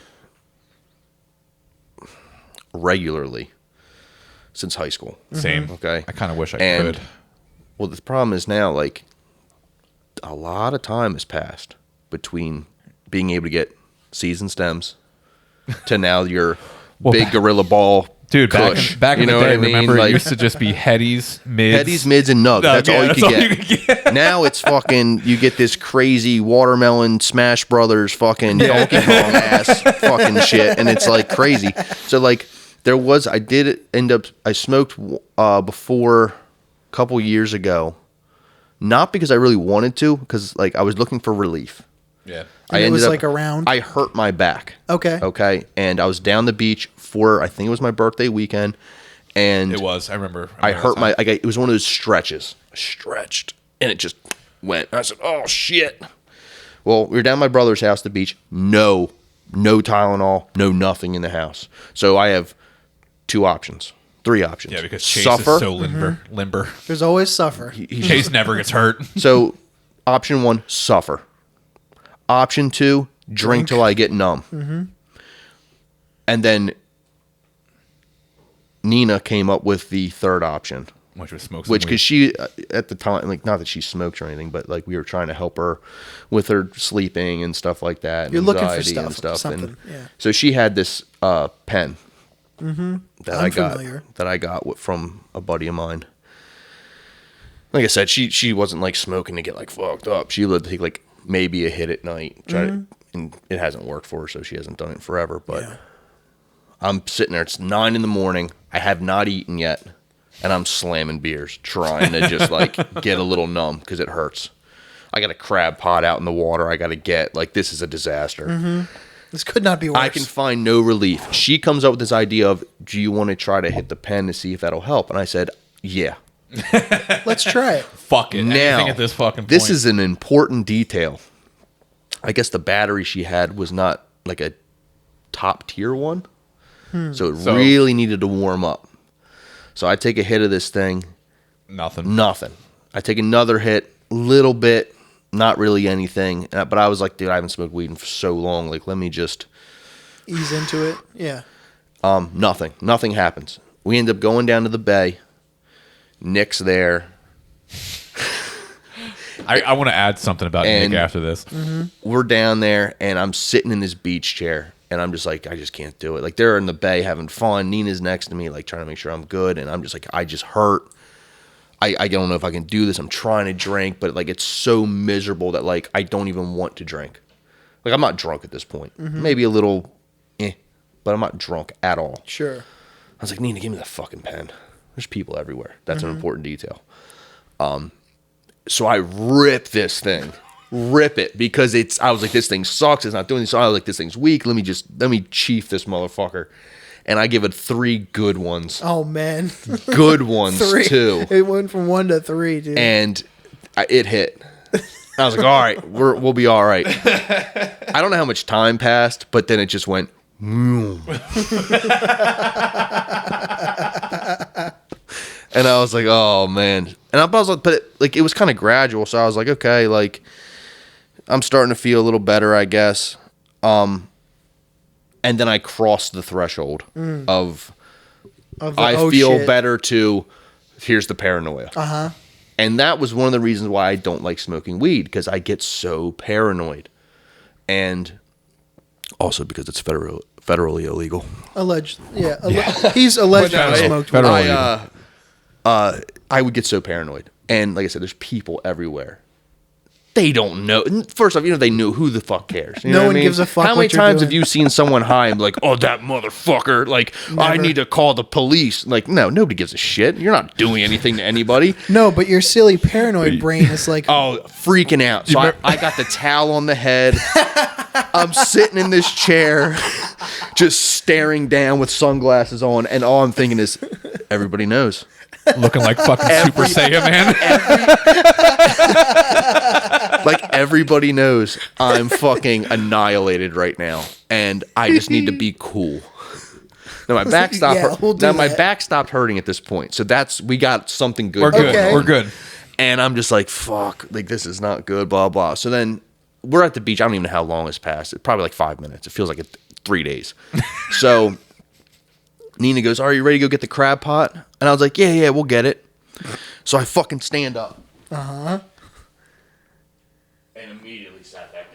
regularly since high school. Same. Okay. I kind of wish I And could. well, the problem is now, like, a lot of time has passed between being able to get season stems to now your Well, big gorilla ball. Dude, Kush. back in You the know day, what I mean? remember Like- it used to just be headies, mids. Headies, mids, and nugs. That's all you that's could get. Now it's fucking, you get this crazy watermelon Smash Brothers fucking Donkey Kong ass fucking shit, and it's like crazy. So like I did end up, I smoked before a couple years ago, not because I really wanted to, because like I was looking for relief. Yeah. And it was like around. I hurt my back. Okay. Okay. And I was down the beach for, I think it was my birthday weekend. And It was. I remember. I hurt my, it was one of those stretches. I stretched and it just went. I said, oh shit. Well, we were down at my brother's house, the beach. No Tylenol, no nothing in the house. So I have 3 options. Yeah, because Chase Suffer. is so limber. There's always suffer. Chase never gets hurt. So option 1, suffer. Option 2, drink till I get numb. And then Nina came up with the third option. Which was smoke some Which, weed. because she, at the time, like, not that she smoked or anything, but, like, we were trying to help her with her sleeping and stuff like that. And You're looking for anxiety and stuff, something, And yeah. so she had this pen Unfamiliar. that I got from a buddy of mine. Like I said, she wasn't, like, smoking to get, like, fucked up. She would take, like, maybe a hit at night. And it hasn't worked for her, so she hasn't done it forever. But Yeah. I'm sitting there. It's 9 a.m. I have not eaten yet. And I'm slamming beers, trying to just, like, get a little numb because it hurts. I got a crab pot out in the water I got to get. Like, this is a disaster. This could not be worse. I can find no relief. She comes up with this idea of, do you want to try to hit the pen to see if that'll help? And I said, yeah. Let's try it. Fuck it. Now, Anything at this fucking point. this is an important detail. I guess the battery she had was not, like, a top-tier one. So it really needed to warm up. So I take a hit of this thing. nothing. I take another hit, little bit, not really anything. But I was like, dude, I haven't smoked weed in so long. Like, let me just... Ease into it. Yeah. Nothing. Nothing happens. We end up going down to the bay. Nick's there. I want to add something about And- Nick after this. We're down there, and I'm sitting in this beach chair. And I'm just like, I just can't do it. Like, they're in the bay having fun. Nina's next to me, like, trying to make sure I'm good. And I'm just like, I just hurt. I don't know if I can do this. I'm trying to drink, but, like, it's so miserable that, like, I don't even want to drink. Like, I'm not drunk at this point. Maybe a little, but I'm not drunk at all. Sure. I was like, Nina, give me that fucking pen. There's people everywhere. That's an important detail. So I rip this thing. Rip it, because I was like, this thing sucks. It's not doing this. So I was like, this thing's weak. Let me chief this motherfucker. And I give it 3 good ones. Oh, man. Good ones, 3. too. It went from 1 to 3, dude. And it hit. I was like, all right, we'll be all right. I don't know how much time passed, but then it just went. And I was like, oh, man. And I was like, but it was kind of gradual. So I was like, okay, like, I'm starting to feel a little better, I guess. And then I crossed the threshold of Of the, I oh, feel shit. better to here's the paranoia. Uh-huh. And that was one of the reasons why I don't like smoking weed, because I get so paranoid. And also because it's federally illegal. Alleged. Yeah. He's alleged to have smoked weed. Federal. I would get so paranoid. And like I said, there's people everywhere. They don't know. First off, they know, who the fuck cares? You know No what one I mean? gives a fuck How many what you're times doing. have you seen someone high and be like, oh, that motherfucker, like, I Never. need to call the police. Like, no, nobody gives a shit. You're not doing anything to anybody. No, but your silly paranoid brain is like, Oh, freaking out. So I got the towel on the head. I'm sitting in this chair, just staring down with sunglasses on, and all I'm thinking is, everybody knows. Looking like fucking Super Saiyan, man. Like, everybody knows I'm fucking annihilated right now, and I just need to be cool. Now my back stopped. Yeah, we'll do my that. back stopped hurting at this point, so we got something good. We're good. Okay. We're good. And I'm just like, fuck, like, this is not good, blah, blah. So then we're at the beach. I don't even know how long has passed. It's probably like 5 minutes. It feels like 3 days. So Nina goes, are you ready to go get the crab pot? And I was like, yeah, we'll get it. So I fucking stand up. Uh-huh. And immediately sat back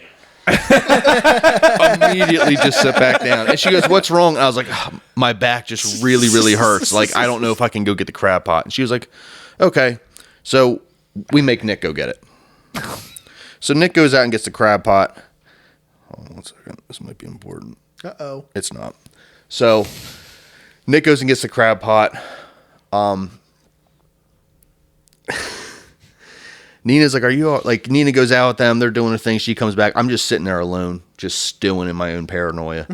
down. Immediately just sit back down. And she goes, what's wrong? And I was like, "Oh, my back just really, really hurts. Like, I don't know if I can go get the crab pot. And she was like, okay. So we make Nick go get it. So Nick goes out and gets the crab pot. Hold on 1 second. This might be important. uh-oh. It's not. So Nick goes and gets the crab pot. Nina's like, are you all, like, Nina goes out with them. They're doing their thing. She comes back. I'm just sitting there alone, just stewing in my own paranoia.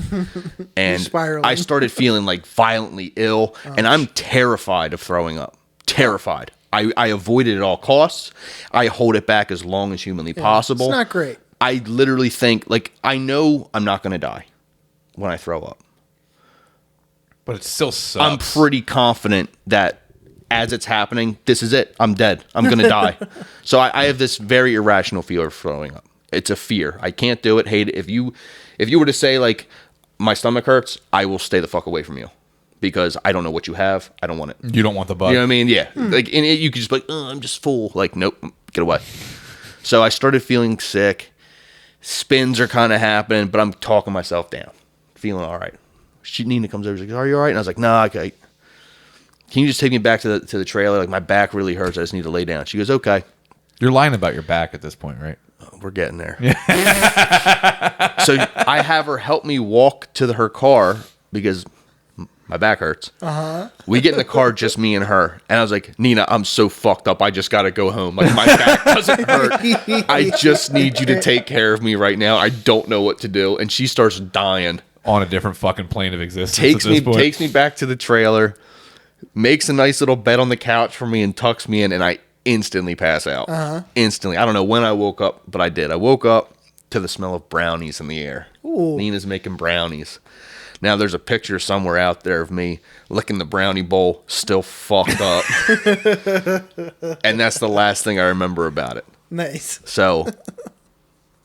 And spiraling. I started feeling like violently ill, and I'm terrified of throwing up. Terrified. I avoid it at all costs. I hold it back as long as humanly possible. It's not great. I literally think, like, I know I'm not going to die when I throw up. But it still sucks. I'm pretty confident that as it's happening, this is it. I'm dead. I'm going to die. So I have this very irrational fear of throwing up. It's a fear. I can't do it. Hate it. If you were to say, like, my stomach hurts, I will stay the fuck away from you. because I don't know what you have. I don't want it. You don't want the bug. You know what I mean? Yeah. Like, and you could just be like, oh, I'm just full. Like, nope, get away. So I started feeling sick. Spins are kind of happening, but I'm talking myself down, feeling all right. Nina comes over, she's like, are you all right? And I was like, no, okay. Can you just take me back to the trailer? Like, my back really hurts. I just need to lay down. She goes, okay. You're lying about your back at this point, right? We're getting there. So I have her help me walk to her car because my back hurts. We get in the car, just me and her. And I was like, Nina, I'm so fucked up. I just got to go home. Like, my back doesn't hurt. I just need you to take care of me right now. I don't know what to do. And she starts dying. On a different fucking plane of existence. Takes me back to the trailer, makes a nice little bed on the couch for me and tucks me in, and I instantly pass out. Instantly. I don't know when I woke up, but I did. I woke up to the smell of brownies in the air. Ooh. Nina's making brownies. Now there's a picture somewhere out there of me licking the brownie bowl, still fucked up. And that's the last thing I remember about it. Nice. So,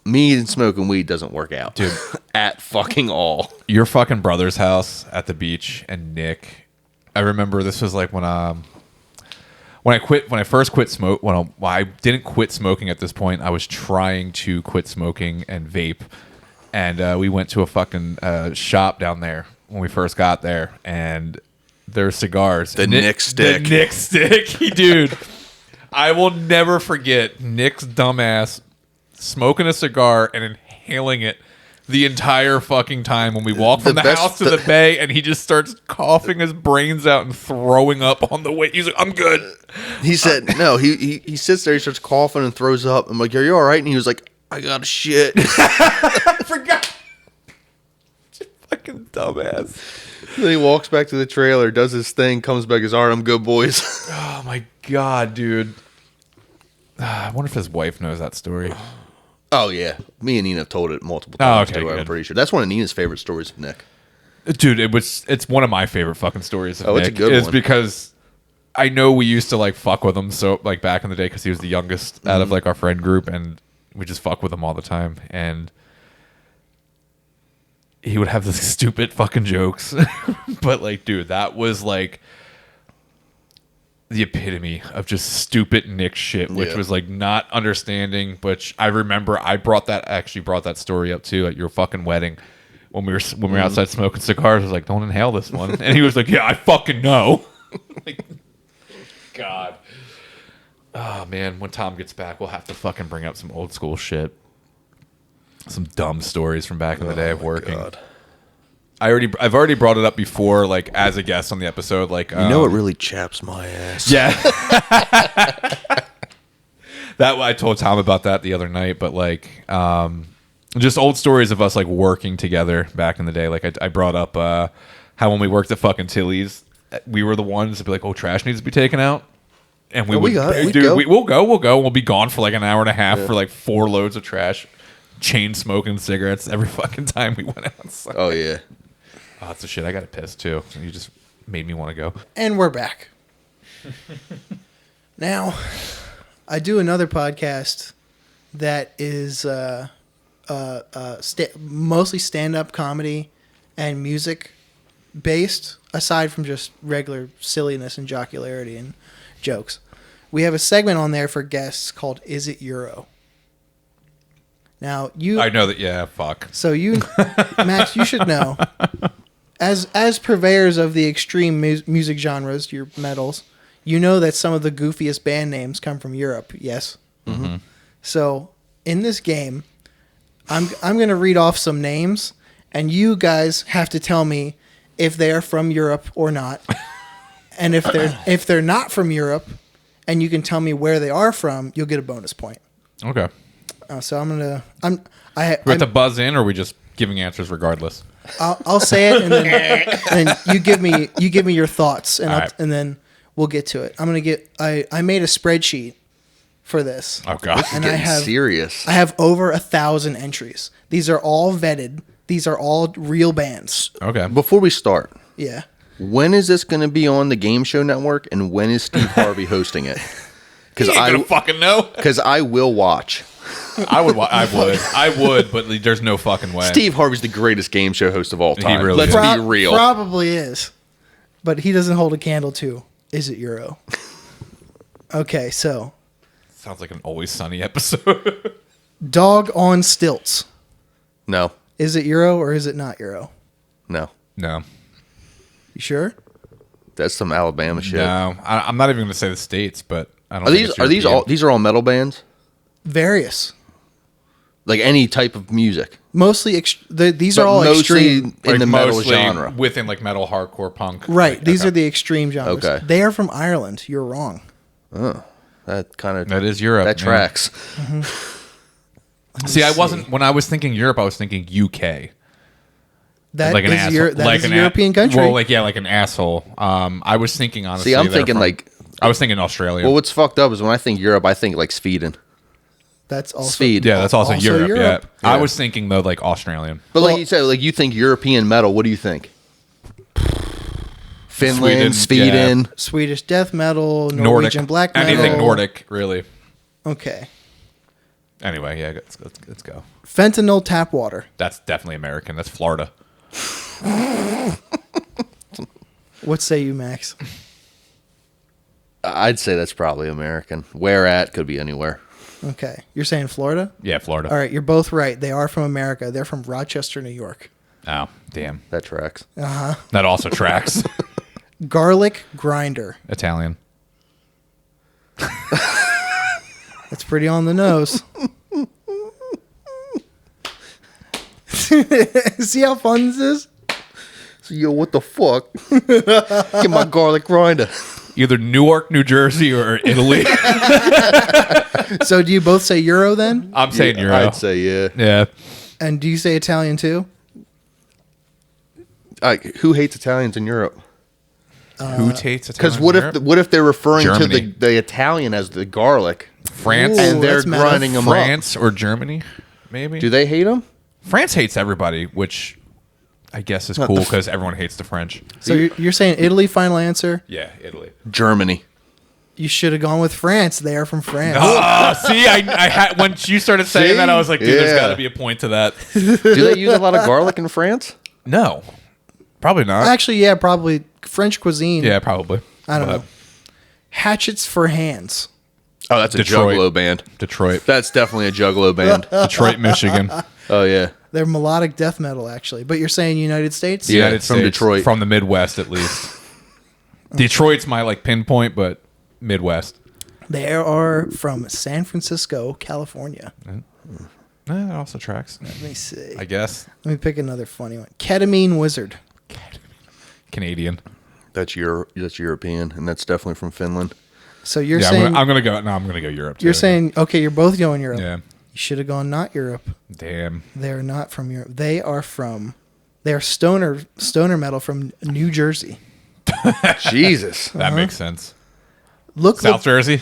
me and smoking weed doesn't work out. Dude. At fucking all. Your fucking brother's house at the beach and Nick. I remember this was like when I first quit smoke. I didn't quit smoking at this point. I was trying to quit smoking and vape. And we went to a fucking shop down there when we first got there, and there's cigars. The Nick stick. The Nick stick, dude. I will never forget Nick's dumbass smoking a cigar and inhaling it the entire fucking time when we walk from the house to the bay, and he just starts coughing his brains out and throwing up on the way. He's like, I'm good. He said, no, he sits there, he starts coughing and throws up. I'm like, are you all right? And he was like, I got a shit. I forgot. Fucking dumbass. Then he walks back to the trailer, does his thing, comes back, all right, I'm good, boys. Oh my God, dude. I wonder if his wife knows that story. Oh, yeah. Me and Nina have told it multiple times, too, good. I'm pretty sure. That's one of Nina's favorite stories of Nick. Dude, it's one of my favorite fucking stories of Nick. It's a good one. It's because I know we used to, like, fuck with him so, like, back in the day because he was the youngest out of, like, our friend group, and we just fuck with him all the time. And he would have this stupid fucking jokes. But, like, dude, that was, like, the epitome of just stupid Nick shit, which was like not understanding. But I remember I brought that story up too at your fucking wedding when we were outside smoking cigars. I was like, don't inhale this one, and he was like, yeah, I fucking know. Like, God. Oh man, when Tom gets back, we'll have to fucking bring up some old school shit, some dumb stories from back in the day of working. God. I've already brought it up before, like as a guest on the episode. Like, you know, it really chaps my ass. Yeah, that I told Tom about that the other night. But like, just old stories of us like working together back in the day. Like I brought up how when we worked at fucking Tilly's, we were the ones to be like, "Oh, trash needs to be taken out," and we'll go. We'll be gone for like an hour and a half for like 4 loads of trash, chain smoking cigarettes every fucking time we went outside. Oh yeah. Oh, that's the shit. I got to piss too. You just made me want to go. And we're back. Now, I do another podcast that is mostly stand-up comedy and music based, aside from just regular silliness and jocularity and jokes. We have a segment on there for guests called Is It Euro? Now, I know that, yeah, fuck. So Max, you should know. As purveyors of the extreme music genres, your metals, you know that some of the goofiest band names come from Europe, yes? Mm-hmm. So, in this game, I'm going to read off some names, and you guys have to tell me if they are from Europe or not. And if they're not from Europe, and you can tell me where they are from, you'll get a bonus point. Okay. So we have to buzz in, or are we just giving answers regardless? I'll say it, and then you give me your thoughts, and and then we'll get to it. I made a spreadsheet for this. Oh God, and I have serious. I have over 1,000 entries. These are all vetted. These are all real bands. Okay. Before we start, yeah, when is this going to be on the Game Show Network, and when is Steve Harvey hosting it? Because I don't fucking know. Because I will watch. I would, but there's no fucking way. Steve Harvey's the greatest game show host of all time. He really Let's is. be real. Probably is. but he doesn't hold a candle to. Is it Euro? Okay, so Sounds like an Always Sunny episode. dog on stilts. No. Is it Euro or is it not Euro? No. No. You sure? That's some Alabama shit. No. I'm not even going to say the states, but I don't Are think these it's are these European. all these are all metal bands? Various. Like any type of music. Mostly, these are But all mostly extreme. in the metal mostly genre. within like metal, hardcore, punk. Right. Like, These okay. are the extreme genres. Okay. They are from Ireland. You're wrong. That kind of That is Europe. that yeah. tracks. See, I wasn't when I was thinking Europe. I was thinking UK. That Like an is asshole. that like is a an European country. Well, like like an asshole. I was thinking honestly. See, I'm they're thinking from- like I was thinking Australia. well, what's fucked up is when I think Europe, I think like Sweden. That's also Speed. yeah, that's also, also Europe. Europe. Yeah. I Yeah. was thinking though like Australian. But Well- like you said, like you think European metal, what do you think? Finland, Sweden. Swedish death metal, Nordic, Norwegian black metal. anything Nordic, really. Okay. Anyway, yeah, let's go. Fentanyl tap water. That's definitely American. That's Florida. What say you, Max? I'd say that's probably American. Where at could be anywhere. Okay. You're saying Florida? Yeah, Florida. All right, you're both right. They are from America. They're from Rochester, New York. Oh, damn. That tracks. That also tracks. Garlic grinder. Italian. That's pretty on the nose. See how fun this is? So, yo, what the fuck? Get my garlic grinder. Either Newark, New Jersey, or Italy. So do you both say Euro then? I'm saying Euro. I'd say yeah. Yeah. And do you say Italian too? Who hates Italians in Europe? Who takes Italian? Because what if they're referring Germany. to the Italian as the garlic, France? Ooh, and they're that's meta. grinding them up? France or Germany? Maybe. Do they hate them? France hates everybody, which I guess is cool because everyone hates the French. So you're saying Italy, final answer? Yeah, Italy. Germany. You should have gone with France. They are from France. See, I had when you started saying See? that, I was like, dude, there's Yeah. got to be a point to that. Do they use a lot of garlic in France? No, probably not. Actually, yeah, probably French cuisine. Yeah, probably. I don't But know. Hatchets for hands. Oh, that's a Detroit. Juggalo band. Detroit, That's definitely a Juggalo band. Detroit, Michigan, Oh yeah. They're melodic death metal, actually. But you're saying United States? Yeah. United from States, Detroit. from the Midwest at least. Detroit's my like pinpoint, but Midwest. They are from San Francisco, California. That also tracks. Let me see. I guess Let me pick another funny one. Ketamine Wizard. Canadian. That's European, and that's definitely from Finland. So you're Yeah, saying I'm gonna go. No, I'm gonna go Europe. you're too. saying okay, you're both going Europe. Yeah. You should have gone not Europe. Damn. They're not from Europe. They are stoner metal from New Jersey. Jesus. That makes sense. Look, South Jersey.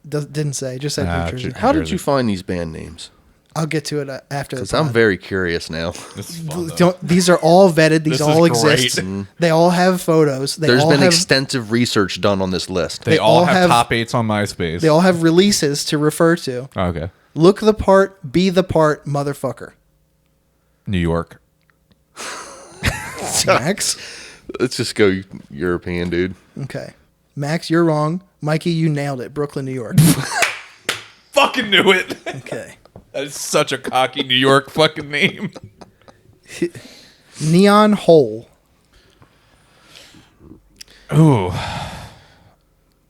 didn't say. Just said Ah, New Jersey. New How did Jersey. you find these band names? I'll get to it after. Because the I'm pod. very curious now. This is fun, though. These are all vetted. These This all is exist. great. They all have photos. There's been have, extensive research done on this list. They They all all have have- top 8s on MySpace. They all have releases to refer to. Okay. Look the part, be the part, motherfucker. New York. Max. Let's just go European, dude. Okay. Max, you're wrong. Mikey, you nailed it. Brooklyn, New York. Fucking knew it. Okay. That is such a cocky New York fucking name. Neon Hole. Ooh.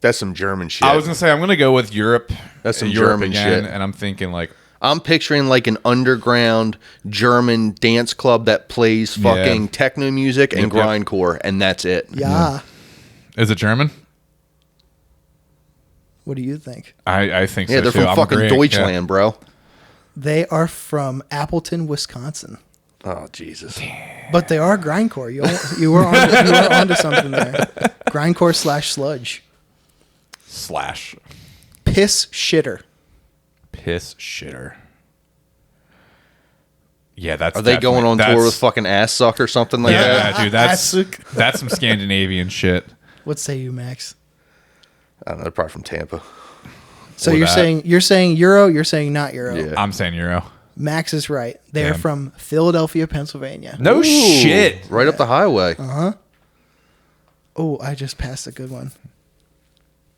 That's some German shit. I was gonna say I'm gonna go with Europe. That's some Europe German again, shit. and I'm thinking like I'm picturing like an underground German dance club that plays fucking Yeah. techno music and Yep, yep. grindcore, and that's it. Yeah. is it German? What do you think? I think Yeah, so they're too. from I'm fucking agreeing. Deutschland, bro. They are from Appleton, Wisconsin. Oh Jesus. But they are grindcore. You were onto something there. Grindcore / sludge. Slash Piss shitter. piss shitter. Yeah, that's. Are they going on tour that's- with fucking ass suck or something like that? Yeah, dude, that's Assuk. that's some Scandinavian shit. What say you, Max? I don't know, they're probably from Tampa. So Or you're that. saying Euro, you're saying not Euro. Yeah. I'm saying Euro. Max is right. They're Damn. from Philadelphia, Pennsylvania. No Ooh, shit. Right up the highway. Oh, I just passed a good one.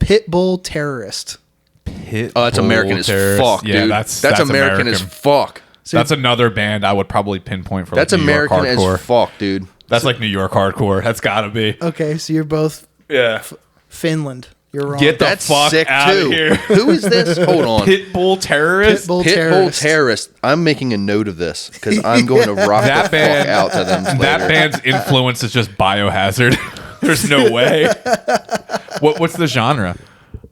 Pitbull terrorist. That's American as fuck, dude. That's American as fuck. So That's another band I would probably pinpoint for. That's New York American hardcore. as fuck, dude. That's like New York hardcore. That's gotta be. okay, so you're both Finland. You're wrong. Get the That's fuck sick out too. of here. Who is this? Hold on. Pitbull terrorist. Pitbull terrorist. I'm making a note of this because I'm going to rock That the band- fuck out to them later. That band's influence is just Biohazard. There's no way. What's the genre?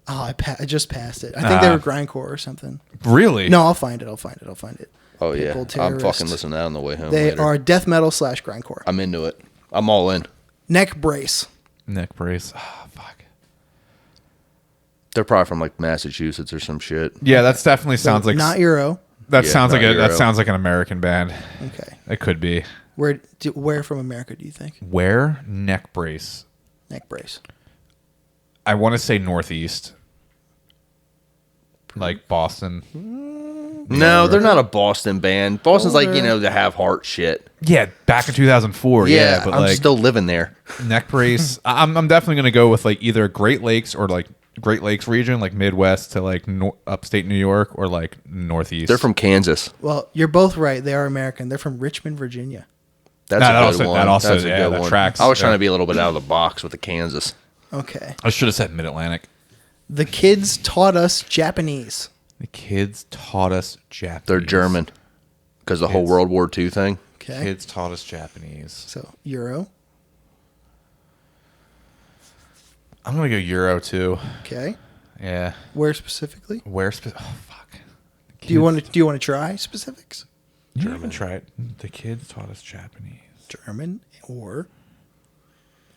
Oh, I just passed it. I think they were grindcore or something. Really? No, I'll find it. Oh yeah, Pitbull I'm terrorist. fucking listening to that on the way home. They later. are death metal / grindcore. I'm into it. I'm all in. Neck brace. Neck brace. Oh, fuck. They're probably from like Massachusetts or some shit. Yeah, that's definitely sounds like Not Euro. that Yeah, sounds like not a that Euro. sounds like an American band. Okay. It could be. Where from America do you think? Where neck brace? Neck brace. I want to say Northeast, like Boston. No, they're not a Boston band. Boston's like, the have heart shit. Yeah, back in 2004. Yeah, but I'm like still living there. neck brace. I'm definitely gonna go with like either Great Lakes or like Great Lakes region, like Midwest to like upstate New York or like Northeast. They're from Kansas. Well, you're both right. They are American. They're from Richmond, Virginia. That's That a good also- one. that also- That's a yeah, good that one. tracks. I was trying Yeah. to be a little bit out of the box with the Kansas. Okay. I should have said Mid Atlantic. The kids taught us Japanese. The kids taught us Japanese. They're German because the whole Kids. World War II thing. Okay. Kids taught us Japanese. So Euro. I'm gonna go Euro too. Okay. Yeah. Where specifically? Oh fuck. Do you want to try specifics? You can try it. The kids taught us Japanese. German or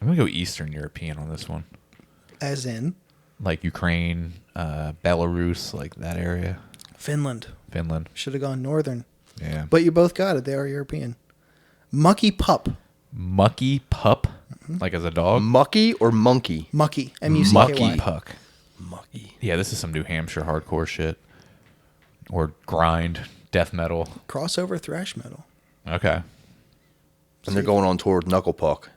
I'm gonna go Eastern European on this one, as in like Ukraine, Belarus, like that area. Finland. Finland. Should have gone northern. Yeah. But you both got it. They are European. Mucky pup. Mucky pup, like as a dog. Mucky or monkey? Mucky. M-U-C-K-Y. Mucky puck. Mucky. Yeah, this is some New Hampshire hardcore shit. Or grind, death metal. Crossover thrash metal. Okay. And they're going on tour with Knuckle Puck.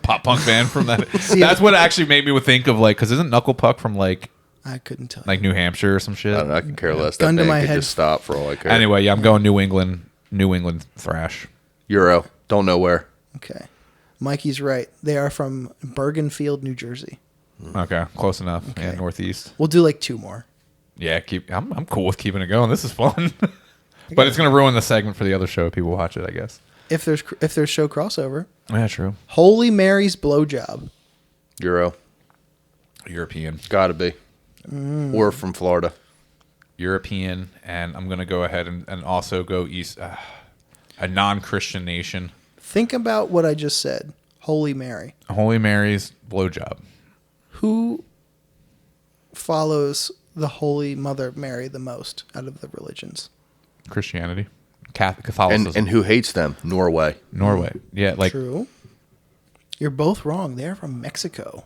Pop punk band from that. That's what actually made me think of like, because isn't Knuckle Puck from like I couldn't tell you. New Hampshire or some shit? I don't know. I can care less. Gun That to band my could head. just stop for all I care. Anyway, yeah, I'm going New England thrash. Euro. Don't know where. Okay. Mikey's right. They are from Bergenfield, New Jersey. Okay, close enough. Okay. Yeah, Northeast. We'll do like 2 more. Yeah, I'm cool with keeping it going. This is fun. But it's gonna ruin the segment for the other show if people watch it, I guess. If there's show crossover. Yeah, true. Holy Mary's blowjob. Euro. European. Gotta be. Or from Florida. European, and I'm gonna go ahead and also go East, a non-Christian nation. Think about what I just said. Holy Mary. Holy Mary's blowjob. Who follows the Holy Mother Mary the most out of the religions? Christianity, Catholicism, And who hates them? Norway. Norway. Yeah, like True. You're both wrong. They're from Mexico.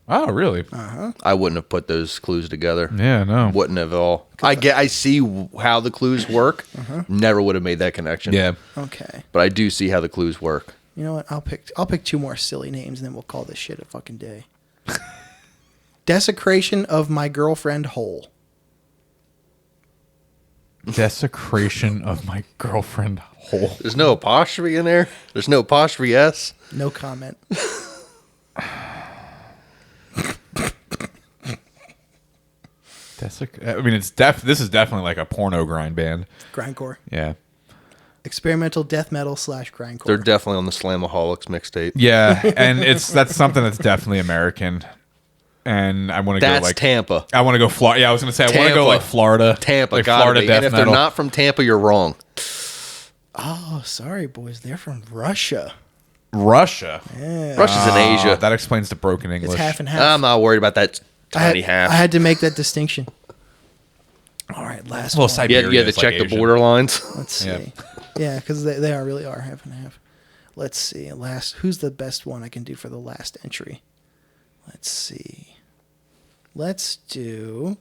oh, really? I wouldn't have put those clues together. Yeah, no. Wouldn't have all. I see how the clues work. Never would have made that connection. Yeah, Okay. But I do see how the clues work. You know what? I'll pick 2 more silly names and then we'll call this shit a fucking day. Desecration of my girlfriend whole. desecration of my girlfriend whole. There's no apostrophe in there. There's no apostrophe S. No comment. I mean, this is definitely like a porno grind band. Grindcore. Yeah, Experimental death metal / grindcore. They're definitely on the Slamaholics mixtape. yeah, and that's something that's definitely American. And I want to go That's like Tampa. I want to go Florida. Yeah, I was gonna say I want to go Tampa. like Florida. Tampa, like gotta Florida be. death And if metal. they're not from Tampa, you're wrong. Oh, sorry, boys. They're from Russia. Russia. Yeah. Russia's in Asia. That explains the broken English. It's half and half. I'm not worried about that tiny I half. had to make that distinction. All right, last Well, one. Siberia you had to is, check like, the Asian. border lines. Let's see. Yeah. Yeah, because they really are half and half. Let's see. Who's the best one I can do for the last entry? Let's see. Let's do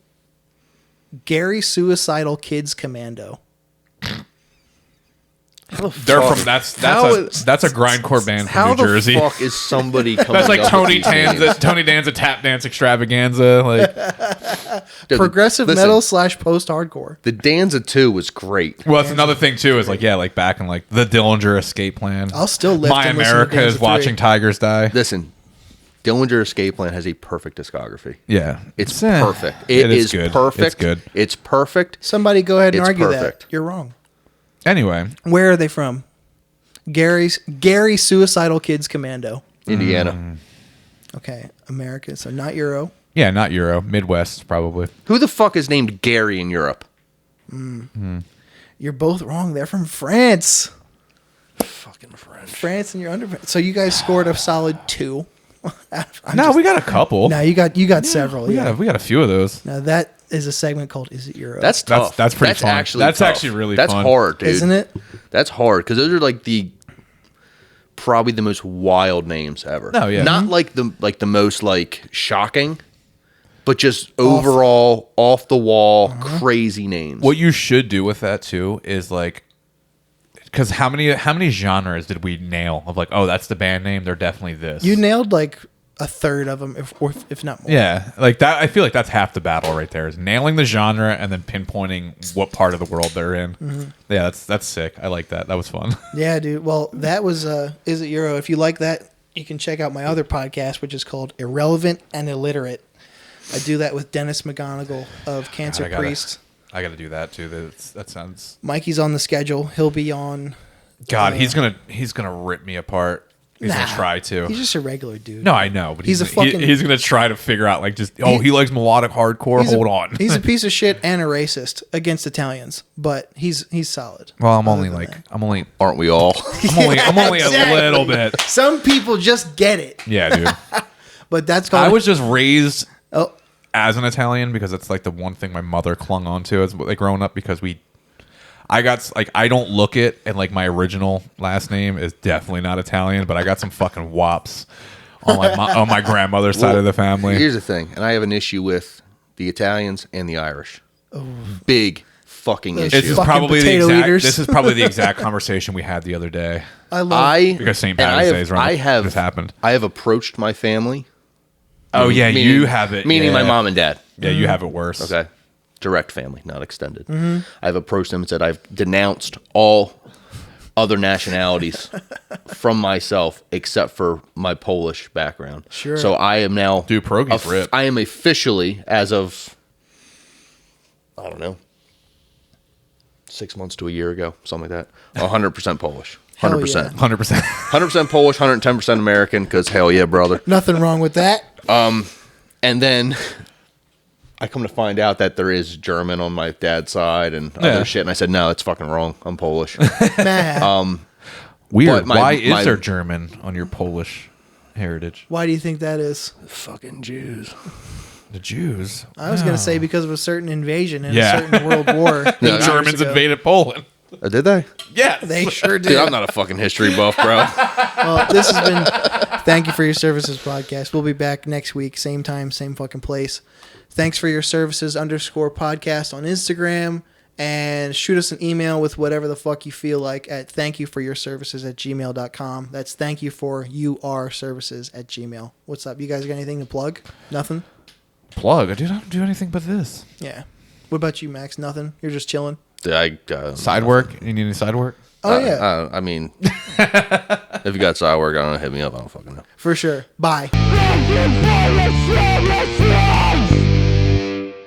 Gary Suicidal Kids Commando. They're from that's a grindcore band from New Jersey. How the fuck is somebody coming That's like up Tony with these names? Danza tap dance extravaganza. Like, Dude, Progressive listen, metal / post-hardcore. The Danza 2 was great. well, that's another thing too. Is like back in like the Dillinger Escape Plan. I'll still lift My and listen to America Danza is 3. watching tigers die. Listen, Dillinger Escape Plan has a perfect discography. Yeah, It's perfect. It is good. perfect. It's good. It's perfect. Somebody go ahead and It's argue perfect. that. You're wrong. Anyway, Where are they from? Gary Suicidal Kids Commando. Indiana. Okay, America. So not Euro. yeah, not Euro, Midwest probably. Who the fuck is named Gary in Europe? You're both wrong. They're from France. Fucking French. France and you're under. So you guys scored a solid 2. We got a couple. No, you got several. we Yeah. got a few of those. Now that is a segment called "Is It Euro?" That's tough. That's pretty fun. Actually That's tough. actually really That's fun. hard, dude. isn't it? That's hard because those are like probably the most wild names ever. No, yeah. Not like the most like shocking, but just overall off the wall crazy names. What you should do with that too is like, because how many genres did we nail of like, oh, that's the band name, they're definitely this. You nailed like a third of them, if not more. Yeah, like that. I feel like that's half the battle right there, is nailing the genre and then pinpointing what part of the world they're in. Yeah, that's sick. I like that. That was fun. Yeah, dude. Well, that was Is It Euro? If you like that, you can check out my other podcast, which is called Irrelevant and Illiterate. I do that with Dennis McGonigal of Cancer I gotta- Priest. I got to do that too. That sounds. Mikey's on the schedule. He'll be on. God, he's gonna rip me apart. He's Nah, gonna try to. He's just a regular dude. No, I know, but He's a fucking- he's gonna try to figure out like just he likes melodic hardcore. He's Hold a, on. He's a piece of shit and a racist against Italians, but he's solid. well, Other than that. Aren't we all? I'm only Exactly. a little bit. Some people just get it, Yeah, dude. but that's called. I was just raised Oh, as an Italian because it's like the one thing my mother clung on to as like growing up, because I got like, I don't look it, and like my original last name is definitely not Italian, but I got some fucking wops on on my grandmother's side of the family. Here's the thing, and I have an issue with the Italians and the Irish. Big fucking Those issue. This is fucking probably potato eaters. This is probably the exact conversation we had the other day I love. because St. and Patrick's Day is around. I have just happened. I have approached my family. Oh yeah, meaning- you have it. Meaning my yeah. mom and dad. Yeah, you have it worse. Okay. Direct family, not extended. I've approached them and said I've denounced all other nationalities from myself except for my Polish background. Sure. So I am now... Dude, pierogies rip. I am officially, as of, I don't know, 6 months to a year ago, something like that, 100% Polish. Hell 100%. yeah. 100%. 100% Polish, 110% American, because hell yeah, brother. Nothing wrong with that. And then I come to find out that there is German on my dad's side and other shit. And I said, no, that's fucking wrong. I'm Polish. Nah. Weird. But my- Why is my- there German on your Polish heritage? Why do you think that is? Fucking Jews. The Jews. I was gonna say because of a certain invasion in Yeah. a certain world war. The years Germans ago. invaded Poland. Did they? Yeah, They sure did. Dude, I'm not a fucking history buff, bro. Well, this has been Thank You for Your Services podcast. We'll be back next week, same time, same fucking place. Thanks for your services _podcast on Instagram, and shoot us an email with whatever the fuck you feel like at thankyouforyourservices@gmail.com. That's thankyouforyourservices@gmail. What's up? You guys got anything to plug? Nothing? plug. Dude, I don't do anything but this. Yeah. What about you, Max? Nothing? You're just chilling? Side work? You need any side work? Oh, yeah. I mean, if you got side work, I don't know, hit me up. I don't fucking know. For sure. Bye.